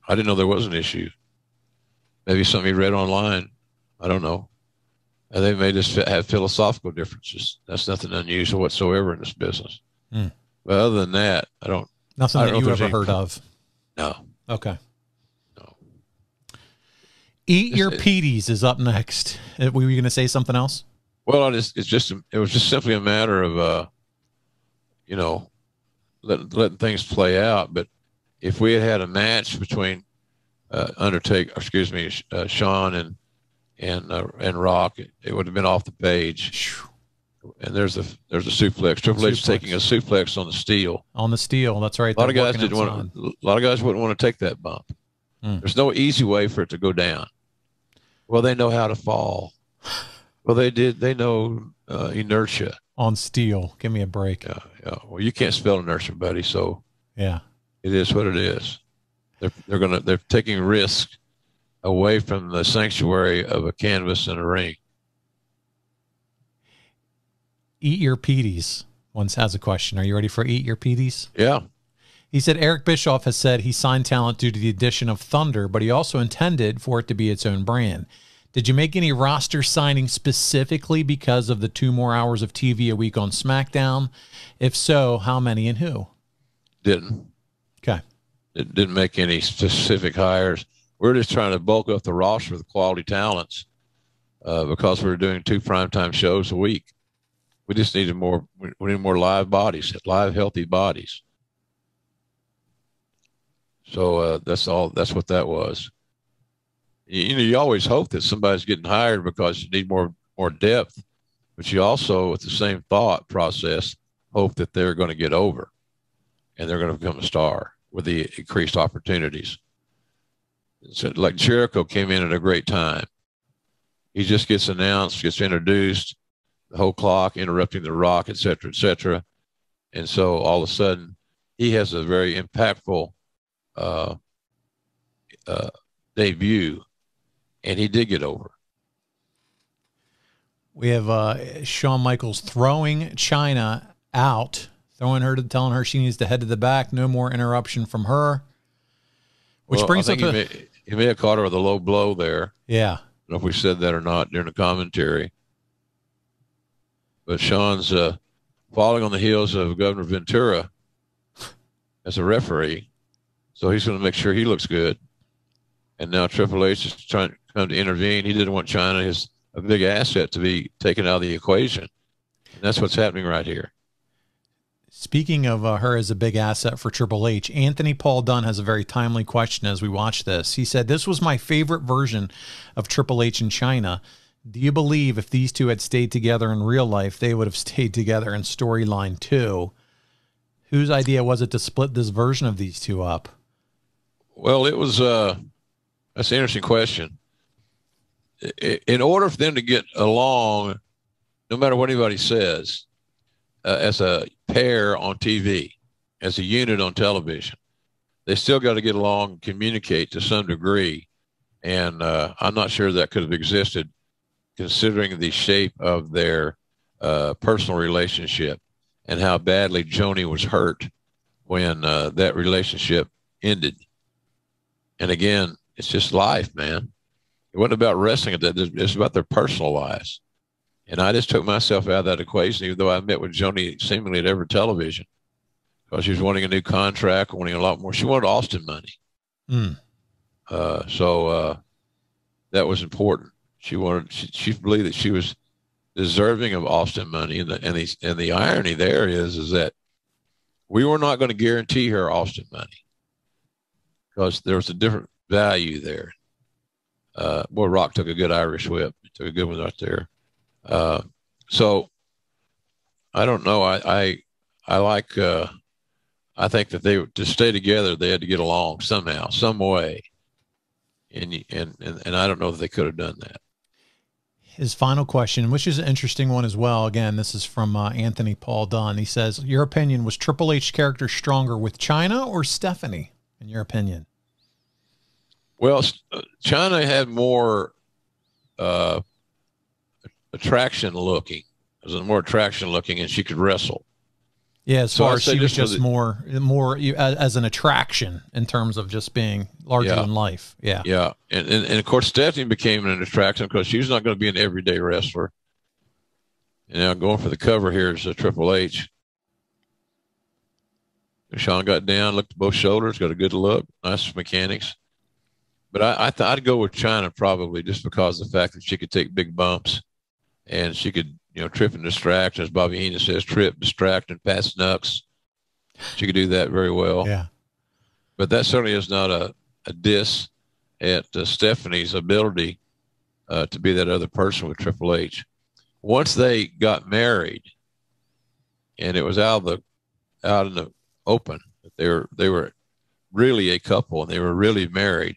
I didn't know there was an issue. Maybe something you read online. I don't know. And they may just have philosophical differences. That's nothing unusual whatsoever in this business. But other than that, nothing that you ever heard of. No. Okay. No. Eat Your Peaties is up next. Were you going to say something else? Well, it was just simply a matter of, letting things play out. But if we had a match between Shawn and Rock, it would have been off the page. And there's a suplex. Triple H taking a suplex on the steel. On the steel, that's right. A lot of guys wouldn't want to take that bump. There's no easy way for it to go down. Well, they know how to fall. Well, they know inertia on steel. Give me a break. Yeah. Well, you can't spell inertia, buddy. So yeah, it is what it is. They're taking risk away from the sanctuary of a canvas and a ring. Eat Your Peaties once has a question. Are you ready for Eat Your Peaties? Yeah. He said Eric Bischoff has said he signed talent due to the addition of Thunder, but he also intended for it to be its own brand. Did you make any roster signings specifically because of the 2 more hours of TV a week on Smackdown? If so, how many and who? Didn't. Okay. It didn't make any specific hires. We're just trying to bulk up the roster with quality talents because we're doing 2 primetime shows a week. We just needed more. We need more live bodies, live, healthy bodies. So that's all. That's what that was. You always hope that somebody's getting hired because you need more depth, but you also, with the same thought process, hope that they're going to get over, and they're going to become a star with the increased opportunities. So, like Jericho came in at a great time. He just gets announced, gets introduced. The whole clock interrupting the Rock, et cetera, and so all of a sudden he has a very impactful debut, and he did get over. We have Shawn Michaels throwing Chyna out, telling her she needs to head to the back. No more interruption from her. Which brings up he may have caught her with a low blow there. Yeah. I don't know if we said that or not during the commentary. but Shawn's following on the heels of Governor Ventura as a referee, so he's going to make sure he looks good. And now Triple H is trying to come to intervene. He didn't want Chyna, a big asset, to be taken out of the equation. And that's what's happening right here. Speaking of her as a big asset for Triple H, Anthony Paul Dunn has a very timely question as we watch this. He said, "This was my favorite version of Triple H and Chyna. Do you believe if these two had stayed together in real life, they would have stayed together in storyline too?" Whose idea was it to split this version of these two up? Well, it was that's an interesting question. In order for them to get along, no matter what anybody says, as a pair on TV, as a unit on television, they still got to get along and communicate to some degree. And I'm not sure that could have existed considering the shape of their personal relationship and how badly Joni was hurt when that relationship ended. And again, it's just life, man. It wasn't about wrestling. It's about their personal lives. And I just took myself out of that equation, even though I met with Joni seemingly at every television, because she was wanting a new contract, wanting a lot more. She wanted Austin money. So that was important. She believed that she was deserving of Austin money. And the irony there is that we were not going to guarantee her Austin money because there was a different value there. Boy, Rock took a good Irish whip. He took a good one right there. So I don't know. I think that to stay together, they had to get along somehow, some way. And I don't know if they could have done that. His final question, which is an interesting one as well. Again, this is from Anthony Paul Dunn. He says, "Your opinion, was Triple H's character stronger with Chyna or Stephanie, in your opinion?" Well, Chyna had more attraction looking, and she could wrestle. Yeah, as far as she was just more as an attraction in terms of just being larger than life. Yeah. Yeah. And of course, Stephanie became an attraction because she was not going to be an everyday wrestler. And now going for the cover here is Triple H. Shawn got down, looked at both shoulders, got a good look, nice mechanics. But I'd go with Chyna probably just because of the fact that she could take big bumps and she could, trip and distract, as Bobby Heenan says, trip, distract, and pass knucks. She could do that very well. Yeah. But that certainly is not a diss at Stephanie's ability to be that other person with Triple H. Once they got married, and it was out in the open, they were really a couple and they were really married.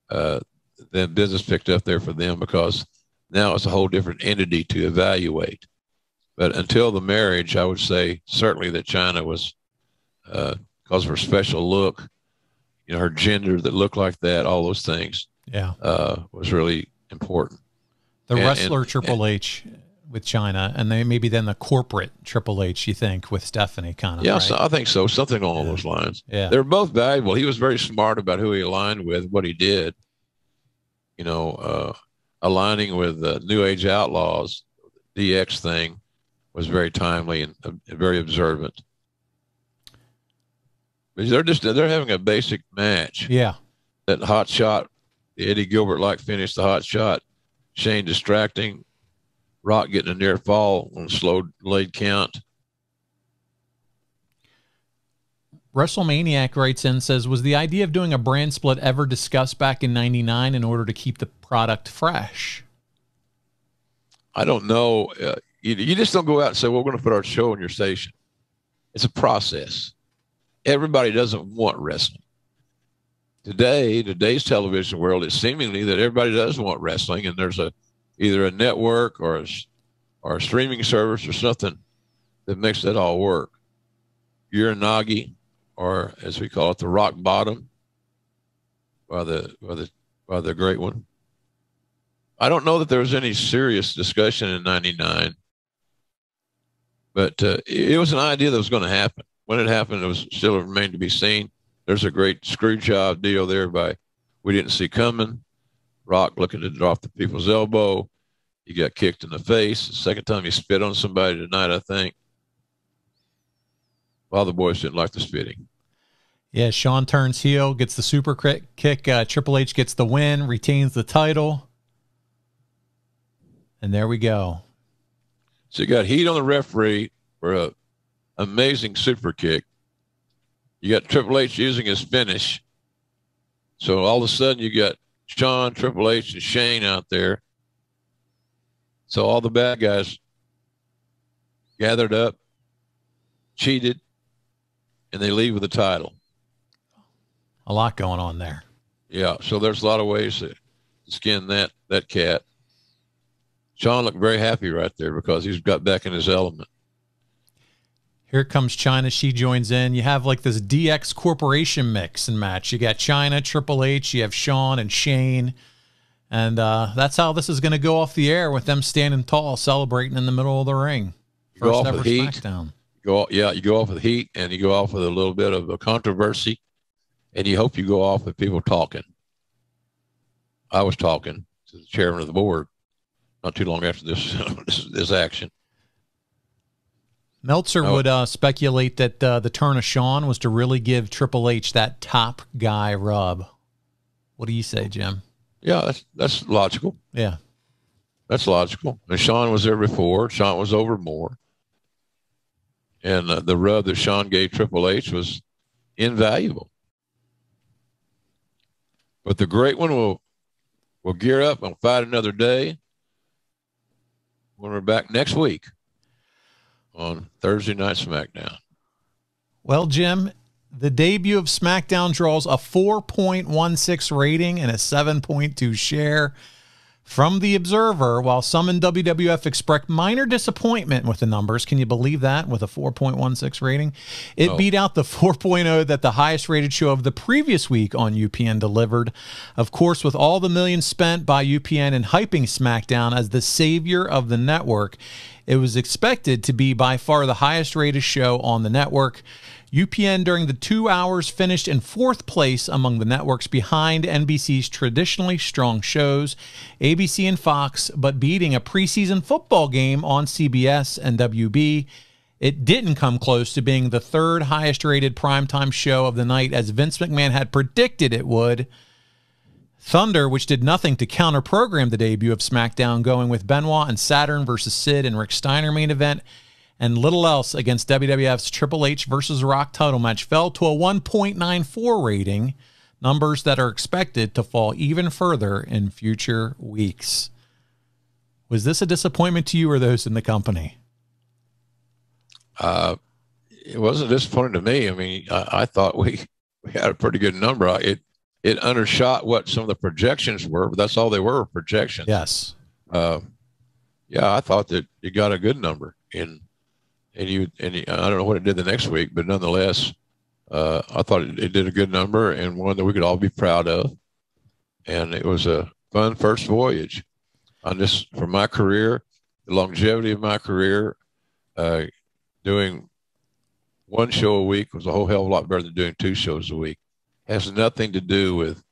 Then business picked up there for them because now it's a whole different entity to evaluate. But until the marriage, I would say certainly that Chyna was, because of her special look, her gender that looked like that, all those things, was really important. The wrestler Triple H with Chyna, and maybe then the corporate Triple H, you think, with Stephanie, kind of. Yeah, right? So I think so. Something along those lines. Yeah, they're both valuable. He was very smart about who he aligned with, what he did. Aligning with New Age Outlaws, DX thing, was very timely and very observant. But they're having a basic match. Yeah, that hot shot, the Eddie Gilbert finish, the hot shot, Shane distracting, Rock getting a near fall on a slow delayed count. WrestleManiac writes in, says, "Was the idea of doing a brand split ever discussed back in '99 in order to keep the product fresh?" I don't know. You just don't go out and say, well, we're going to put our show on your station. It's a process. Everybody doesn't want wrestling. Today's television world is seemingly that everybody does want wrestling, and there's either a network or a streaming service or something that makes that all work. Uranagi, or as we call it, the rock bottom, by the great one. I don't know that there was any serious discussion in '99, but it was an idea that was going to happen. When it happened, it was still remained to be seen. There's a great screw job deal there by We Didn't See Coming. Rock looking to drop the people's elbow. He got kicked in the face. The second time he spit on somebody tonight, I think. Well, the boys didn't like the spitting. Yeah, Shawn turns heel, gets the super kick. Triple H gets the win, retains the title. And there we go. So you got heat on the referee for an amazing super kick. You got Triple H using his finish. So all of a sudden you got Shawn, Triple H, and Shane out there. So all the bad guys gathered up, cheated, and they leave with the title. A lot going on there. Yeah, so there's a lot of ways to skin that cat. Shawn looked very happy right there because he's got back in his element. Here comes Chyna. She joins in. You have like this DX Corporation mix and match. You got Chyna, Triple H, you have Shawn and Shane. And that's how this is going to go off the air, with them standing tall, celebrating in the middle of the ring. First ever Smackdown. You go off with heat, and you go off with a little bit of a controversy, and you hope you go off with people talking. I was talking to the chairman of the board not too long after this action. Meltzer would speculate that the turn of Shawn was to really give Triple H that top guy rub. What do you say, Jim? Yeah, that's logical. Yeah. That's logical. And Shawn was there before. Shawn was over more. And the rub that Shawn gave Triple H was invaluable. But the great one will gear up and fight another day when we're back next week on Thursday Night Smackdown. Well, Jim, the debut of Smackdown draws a 4.16 rating and a 7.2 share from The Observer, while some in WWF expressed minor disappointment with the numbers. Can you believe that, with a 4.16 rating? It beat out the 4.0 that the highest rated show of the previous week on UPN delivered. Of course, with all the millions spent by UPN in hyping SmackDown as the savior of the network, it was expected to be by far the highest rated show on the network. UPN during the 2 hours finished in 4th place among the networks, behind NBC's traditionally strong shows, ABC and Fox, but beating a preseason football game on CBS and WB. It didn't come close to being the 3rd highest rated primetime show of the night, as Vince McMahon had predicted it would. Thunder, which did nothing to counter-program the debut of SmackDown, going with Benoit and Saturn versus Sid and Rick Steiner main event, and little else against WWF's Triple H versus Rock title match, fell to a 1.94 rating, numbers that are expected to fall even further in future weeks. Was this a disappointment to you or those in the company? It wasn't disappointing to me. I mean, I thought we had a pretty good number. It undershot what some of the projections were, but that's all they were, projections. Yes. Yeah, I thought that you got a good number in. And I don't know what it did the next week, but nonetheless, I thought it did a good number and one that we could all be proud of. And it was a fun first voyage. For my career, the longevity of my career, doing one show a week was a whole hell of a lot better than doing 2 shows a week. It has nothing to do with,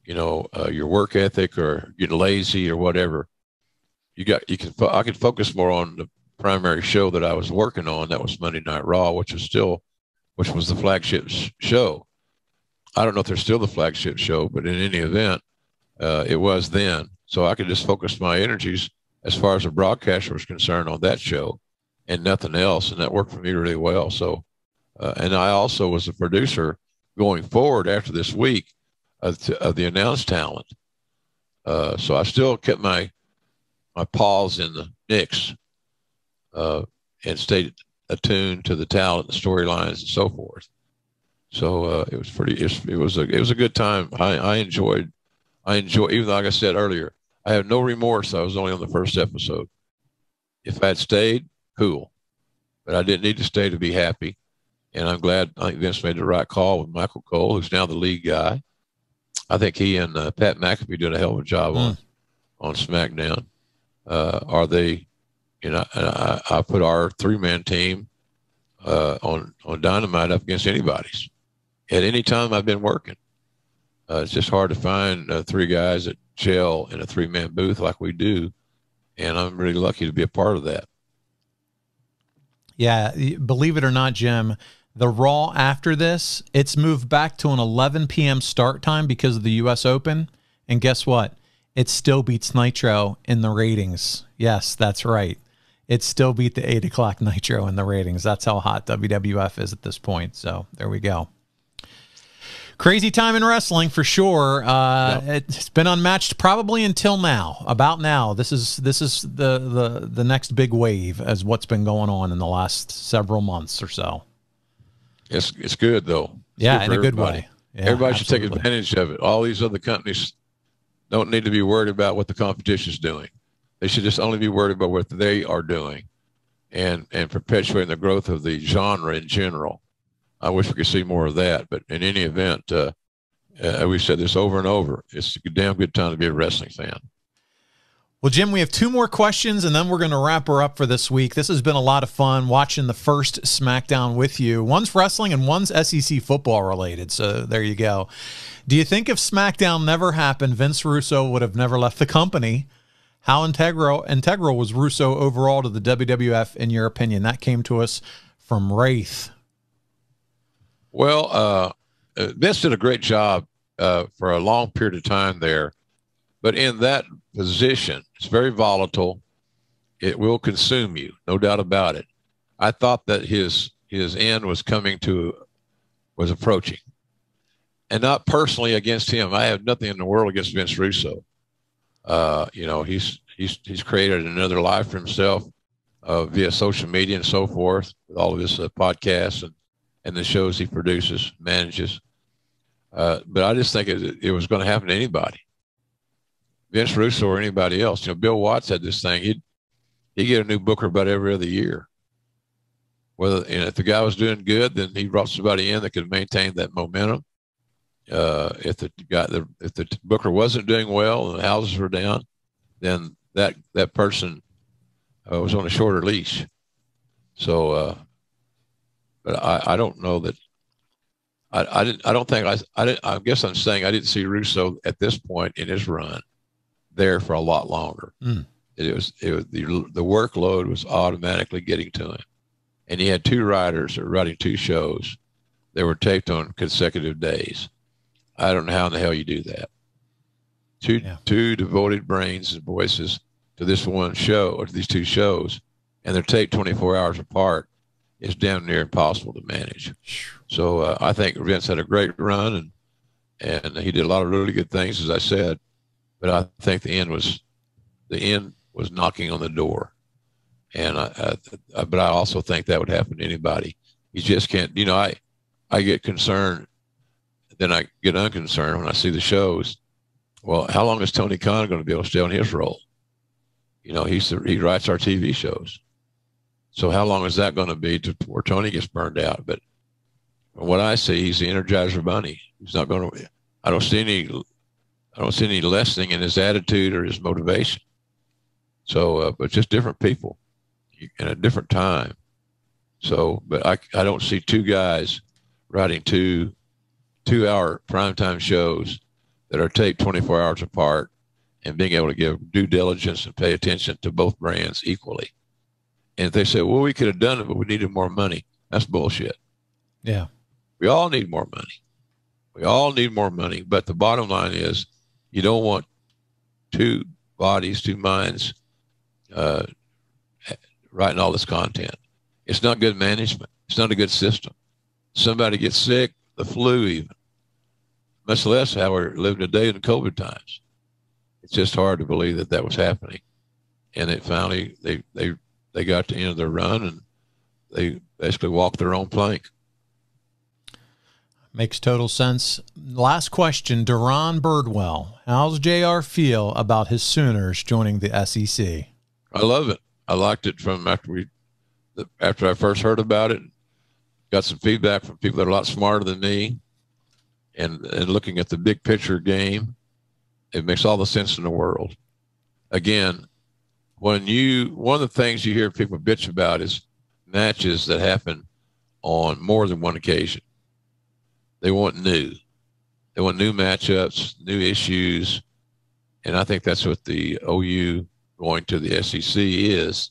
your work ethic or getting lazy or whatever. I could focus more on the primary show that I was working on. That was Monday Night Raw, which was the flagship show. I don't know if they're still the flagship show, but in any event, it was then. So I could just focus my energies as far as the broadcaster was concerned on that show and nothing else. And that worked for me really well. So, and I also was a producer going forward after this week of the announced talent. So I still kept my paws in the mix, and stayed attuned to the talent, the storylines, and so forth. So it was a good time. I enjoyed, even though, like I said earlier, I have no remorse. I was only on the first episode. If I had stayed, cool, but I didn't need to stay to be happy. And I'm glad. I think Vince made the right call with Michael Cole, who's now the lead guy. I think he and Pat McAfee did a hell of a job on SmackDown. I put our 3-man team on Dynamite up against anybody's at any time I've been working. It's just hard to find 3 guys that gel in a 3-man booth like we do. And I'm really lucky to be a part of that. Yeah, believe it or not, Jim, the Raw after this, it's moved back to an 11 p.m. start time because of the U.S. Open. And guess what? It still beats Nitro in the ratings. Yes, that's right. It still beat the 8 o'clock Nitro in the ratings. That's how hot WWF is at this point. So there we go. Crazy time in wrestling for sure. It's been unmatched probably until now. About now, this is the next big wave as what's been going on in the last several months or so. It's good though. It's yeah, good in a good way. Yeah, everybody should take advantage of it. All these other companies don't need to be worried about what the competition is doing. They should just only be worried about what they are doing, and perpetuating the growth of the genre in general. I wish we could see more of that, but in any event, we've said this over and over. It's a damn good time to be a wrestling fan. Well, Jim, we have 2 more questions, and then we're going to wrap her up for this week. This has been a lot of fun watching the first Smackdown with you. One's wrestling and one's SEC football related, so there you go. Do you think if Smackdown never happened, Vince Russo would have never left the company? How integral was Russo overall to the WWF, in your opinion? That came to us from Wraith. Well, Vince did a great job for a long period of time there, but in that position, it's very volatile. It will consume you, no doubt about it. I thought that his end was approaching, and not personally against him. I have nothing in the world against Vince Russo. You know, he's created another life for himself via social media and so forth, with all of his podcasts and the shows he produces, manages. But I just think it was going to happen to anybody, Vince Russo or anybody else. You know, Bill Watts had this thing. He'd get a new booker about every other year. Whether, and if the guy was doing good, then he brought somebody in that could maintain that momentum. If the booker wasn't doing well and the houses were down, then that person was on a shorter leash. So, but I don't know that. I guess I'm saying I didn't see Russo at this point in his run there for a lot longer. It was the workload was automatically getting to him, and he had 2 writers that were writing 2 shows that were taped on consecutive days. I don't know how in the hell you do that. Two devoted brains and voices to this one show, or to these 2 shows, and they're taped 24 hours apart. It's damn near impossible to manage. So I think Vince had a great run, and he did a lot of really good things, as I said. But I think the end was knocking on the door, and but I also think that would happen to anybody. You just can't. You know, I get concerned, then I get unconcerned when I see the shows. Well, how long is Tony Khan going to be able to stay on his role? You know, he writes our TV shows. So how long is that going to be before Tony gets burned out? But from what I see, he's the Energizer Bunny. He's not going to. I don't see any lessening in his attitude or his motivation. So, but just different people in a different time. So, but I don't see 2 guys writing 2-hour primetime shows that are taped 24 hours apart and being able to give due diligence and pay attention to both brands equally. And if they say, well, we could have done it, but we needed more money, that's bullshit. Yeah. We all need more money. We all need more money. But the bottom line is you don't want 2 bodies, 2 minds writing all this content. It's not good management. It's not a good system. Somebody gets sick, the flu even, much less how we're living today in the COVID times. It's just hard to believe that was happening. And it finally, they got to the end of their run, and they basically walked their own plank. Makes total sense. Last question, Duran Birdwell. How's JR feel about his Sooners joining the SEC? I love it. I liked it from after I first heard about it. Got some feedback from people that are a lot smarter than me, and looking at the big picture game, it makes all the sense in the world. Again, one of the things you hear people bitch about is matches that happen on more than one occasion. They want new matchups, new issues, And I think that's what the OU going to the SEC is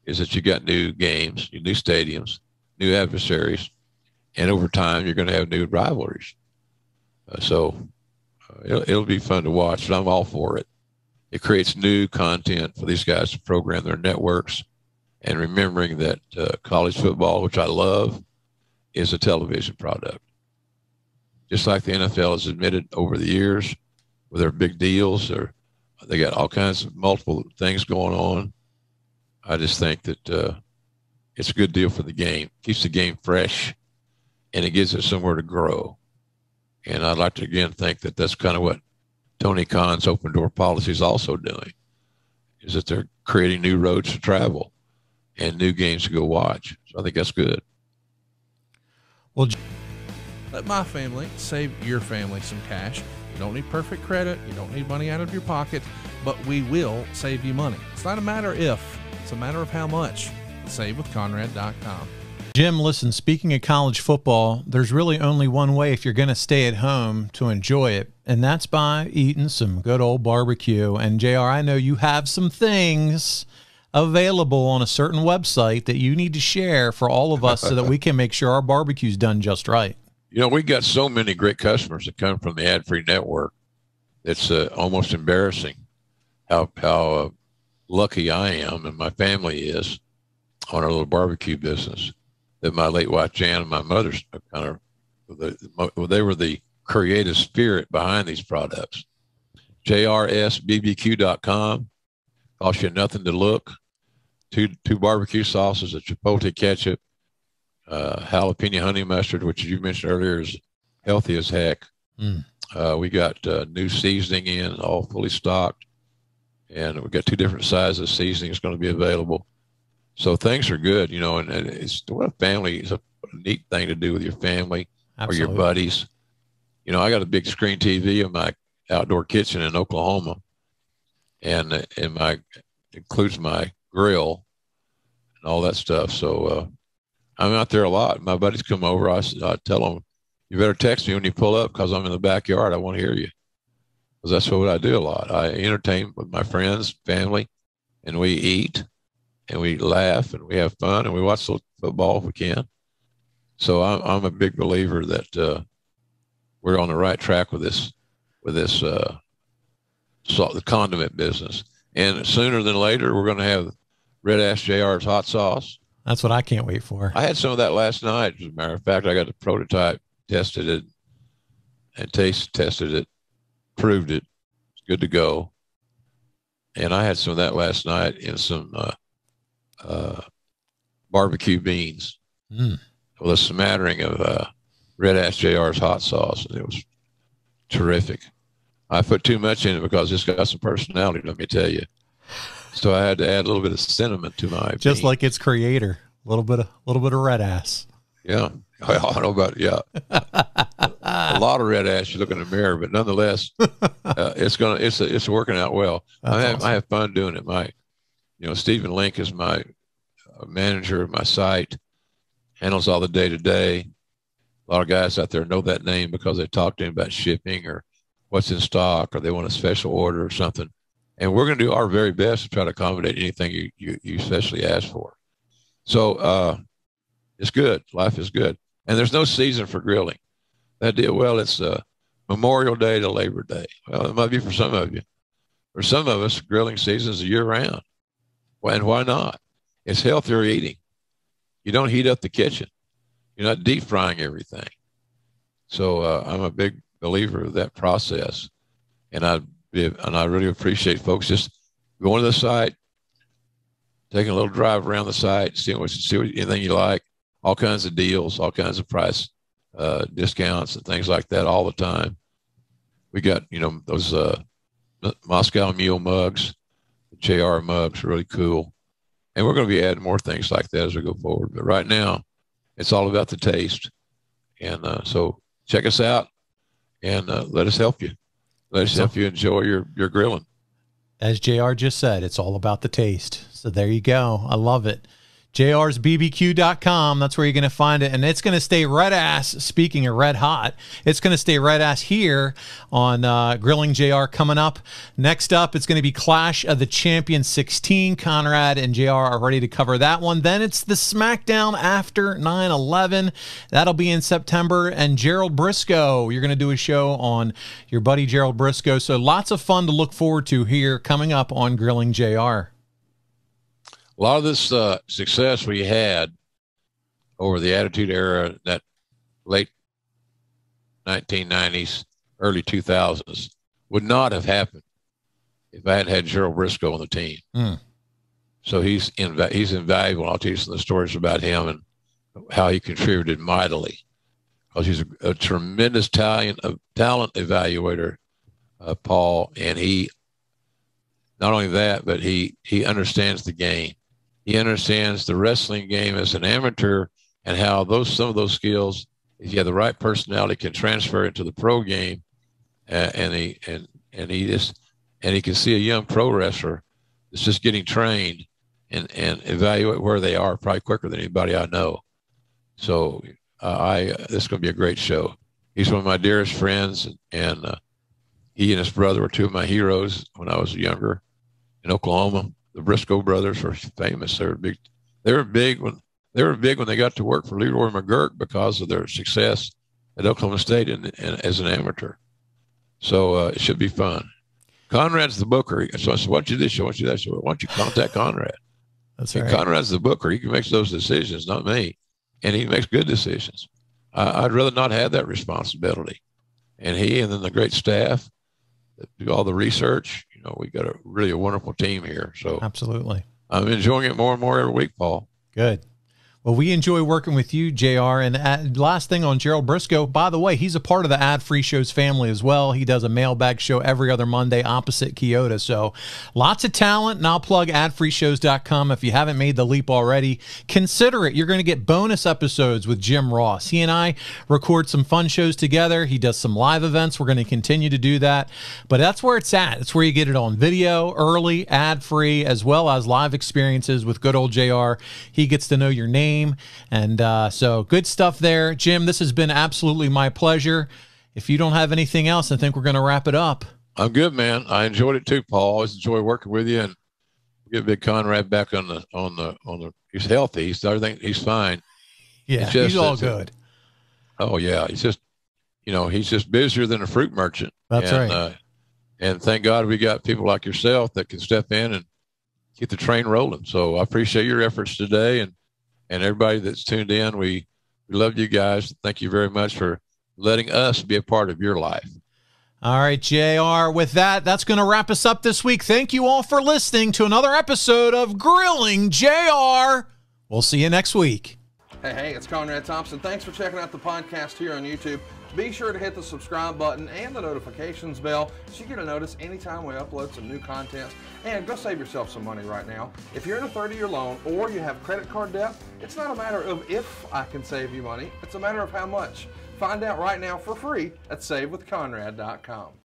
that you got new games, new stadiums, new adversaries, and over time you're going to have new rivalries. It'll be fun to watch, and I'm all for it. It creates new content for these guys to program their networks, and remembering that college football, which I love, is a television product. Just like the NFL has admitted over the years with their big deals, they got all kinds of multiple things going on. I just think that it's a good deal for the game. Keeps the game fresh, and it gives it somewhere to grow. And I'd like to, again, think that that's kind of what Tony Khan's open door policy is also doing, is that they're creating new roads to travel and new games to go watch. So I think that's good. Well, let my family save your family some cash. You don't need perfect credit. You don't need money out of your pocket, but we will save you money. It's not a matter if, it's a matter of how much. SaveWithConrad.com. Jim, listen, speaking of college football, there's really only one way if you're going to stay at home to enjoy it, and that's by eating some good old barbecue. And JR, I know you have some things available on a certain website that you need to share for all of us so that we can make sure our barbecue's done just right. You know, we got so many great customers that come from the ad-free network. It's almost embarrassing how lucky I am and my family is on our little barbecue business, that my late wife Jan and my mother's kind of, they were the creative spirit behind these products. JRSBBQ.com. Costs you nothing to look. Two barbecue sauces, a chipotle ketchup, jalapeno honey mustard, which you mentioned earlier is healthy as heck. We got new seasoning in, all fully stocked. And we've got 2 different sizes of seasoning is going to be available. So things are good, you know, and it's what a family is, a neat thing to do with your family. Absolutely. Or your buddies. You know, I got a big screen TV in my outdoor kitchen in Oklahoma, and includes my grill and all that stuff. So I'm out there a lot. My buddies come over. I tell them, you better text me when you pull up because I'm in the backyard. I want to hear you. Because that's what I do a lot. I entertain with my friends, family, and we eat, and we laugh, and we have fun, and we watch football if we can. So I'm a big believer that we're on the right track with this the condiment business. And sooner than later, we're going to have Red Ass JR's hot sauce. That's what I can't wait for. I had some of that last night. As a matter of fact, I got the prototype, tested it, and taste tested it, proved it. It's good to go. And I had some of that last night in some barbecue beans with a smattering of Red Ass JR's hot sauce. And it was terrific. I put too much in it because it's got some personality, let me tell you. So I had to add a little bit of cinnamon to my just bean. like its creator, a little bit of red ass. Yeah, well, I know about a lot of red ass. You look in the mirror, but nonetheless, it's working out well. I have fun doing it. Stephen Link is my manager of my site, handles all the day to day. A lot of guys out there know that name because they talk to him about shipping or what's in stock, or they want a special order or something. And we're going to do our very best to try to accommodate anything you especially ask for. So it's good. Life is good. And there's no season for grilling. That deal, well, it's Memorial Day to Labor Day. Well, it might be for some of you. For some of us, grilling season is a year-round. And why not? It's healthier eating. You don't heat up the kitchen. You're not deep frying everything. So I'm a big believer of that process. And I really appreciate folks just going to the site, taking a little drive around the site, see anything you like, all kinds of deals, all kinds of price discounts and things like that all the time. We got, those Moscow Mule mugs, the JR mugs, really cool. And we're going to be adding more things like that as we go forward. But right now, it's all about the taste. And so check us out and let us help you. Let us help you enjoy your grilling. As JR just said, it's all about the taste. So there you go. I love it. JR'sBBQ.com. That's where you're going to find it. And it's going to stay red ass. Speaking of red hot, it's going to stay red ass here on Grilling JR coming up. Next up, it's going to be Clash of the Champions 16. Conrad and JR are ready to cover that one. Then it's the Smackdown after 9/11. That'll be in September. And Gerald Briscoe, you're going to do a show on your buddy Gerald Briscoe. So lots of fun to look forward to here coming up on Grilling JR. A lot of this success we had over the Attitude Era, that late 1990s, early 2000s, would not have happened if I hadn't had Gerald Briscoe on the team. So he's invaluable. I'll tell you some of the stories about him and how he contributed mightily, because he's a tremendous talent evaluator, Paul, and he, not only that, but he understands the game. He understands the wrestling game as an amateur, and how some of those skills, if you have the right personality, can transfer into the pro game. And he can see a young pro wrestler that's just getting trained and evaluate where they are probably quicker than anybody I know. So this is going to be a great show. He's one of my dearest friends, and he and his brother were two of my heroes when I was younger in Oklahoma. The Briscoe brothers were famous. They were big when they got to work for Leroy McGurk because of their success at Oklahoma State and as an amateur. So it should be fun. Conrad's the booker. So I said, why don't you do this show? Why don't you do that show? Why don't you contact Conrad? That's right. Conrad's the booker. He can make those decisions, not me. And he makes good decisions. I'd rather not have that responsibility. And he and then the great staff that do all the research. You know, we got a really wonderful team here. So absolutely, I'm enjoying it more and more every week, Paul. Good. Well, we enjoy working with you, JR. And last thing on Gerald Briscoe, by the way, he's a part of the Ad Free Shows family as well. He does a mailbag show every other Monday opposite Kyoto. So lots of talent, and I'll plug adfreeshows.com. If you haven't made the leap already, consider it. You're going to get bonus episodes with Jim Ross. He and I record some fun shows together. He does some live events. We're going to continue to do that. But that's where it's at. It's where you get it on video, early, ad-free, as well as live experiences with good old JR. He gets to know your name. And so good stuff there. Jim, this has been absolutely my pleasure. If you don't have anything else, I think we're going to wrap it up. I'm good, man. I enjoyed it too, Paul. Always enjoy working with you, and get Big Conrad back on the he's healthy. He's everything. He's fine. Yeah, he's all good. Oh yeah. He's just, he's just busier than a fruit merchant. That's right. And thank God we got people like yourself that can step in and keep the train rolling. So I appreciate your efforts today, and everybody that's tuned in. We love you guys. Thank you very much for letting us be a part of your life. All right, JR. With that, that's going to wrap us up this week. Thank you all for listening to another episode of Grilling JR. We'll see you next week. Hey, it's Conrad Thompson. Thanks for checking out the podcast here on YouTube. Be sure to hit the subscribe button and the notifications bell so you get a notice anytime we upload some new content. And go save yourself some money right now. If you're in a 30-year loan or you have credit card debt, it's not a matter of if I can save you money. It's a matter of how much. Find out right now for free at SaveWithConrad.com.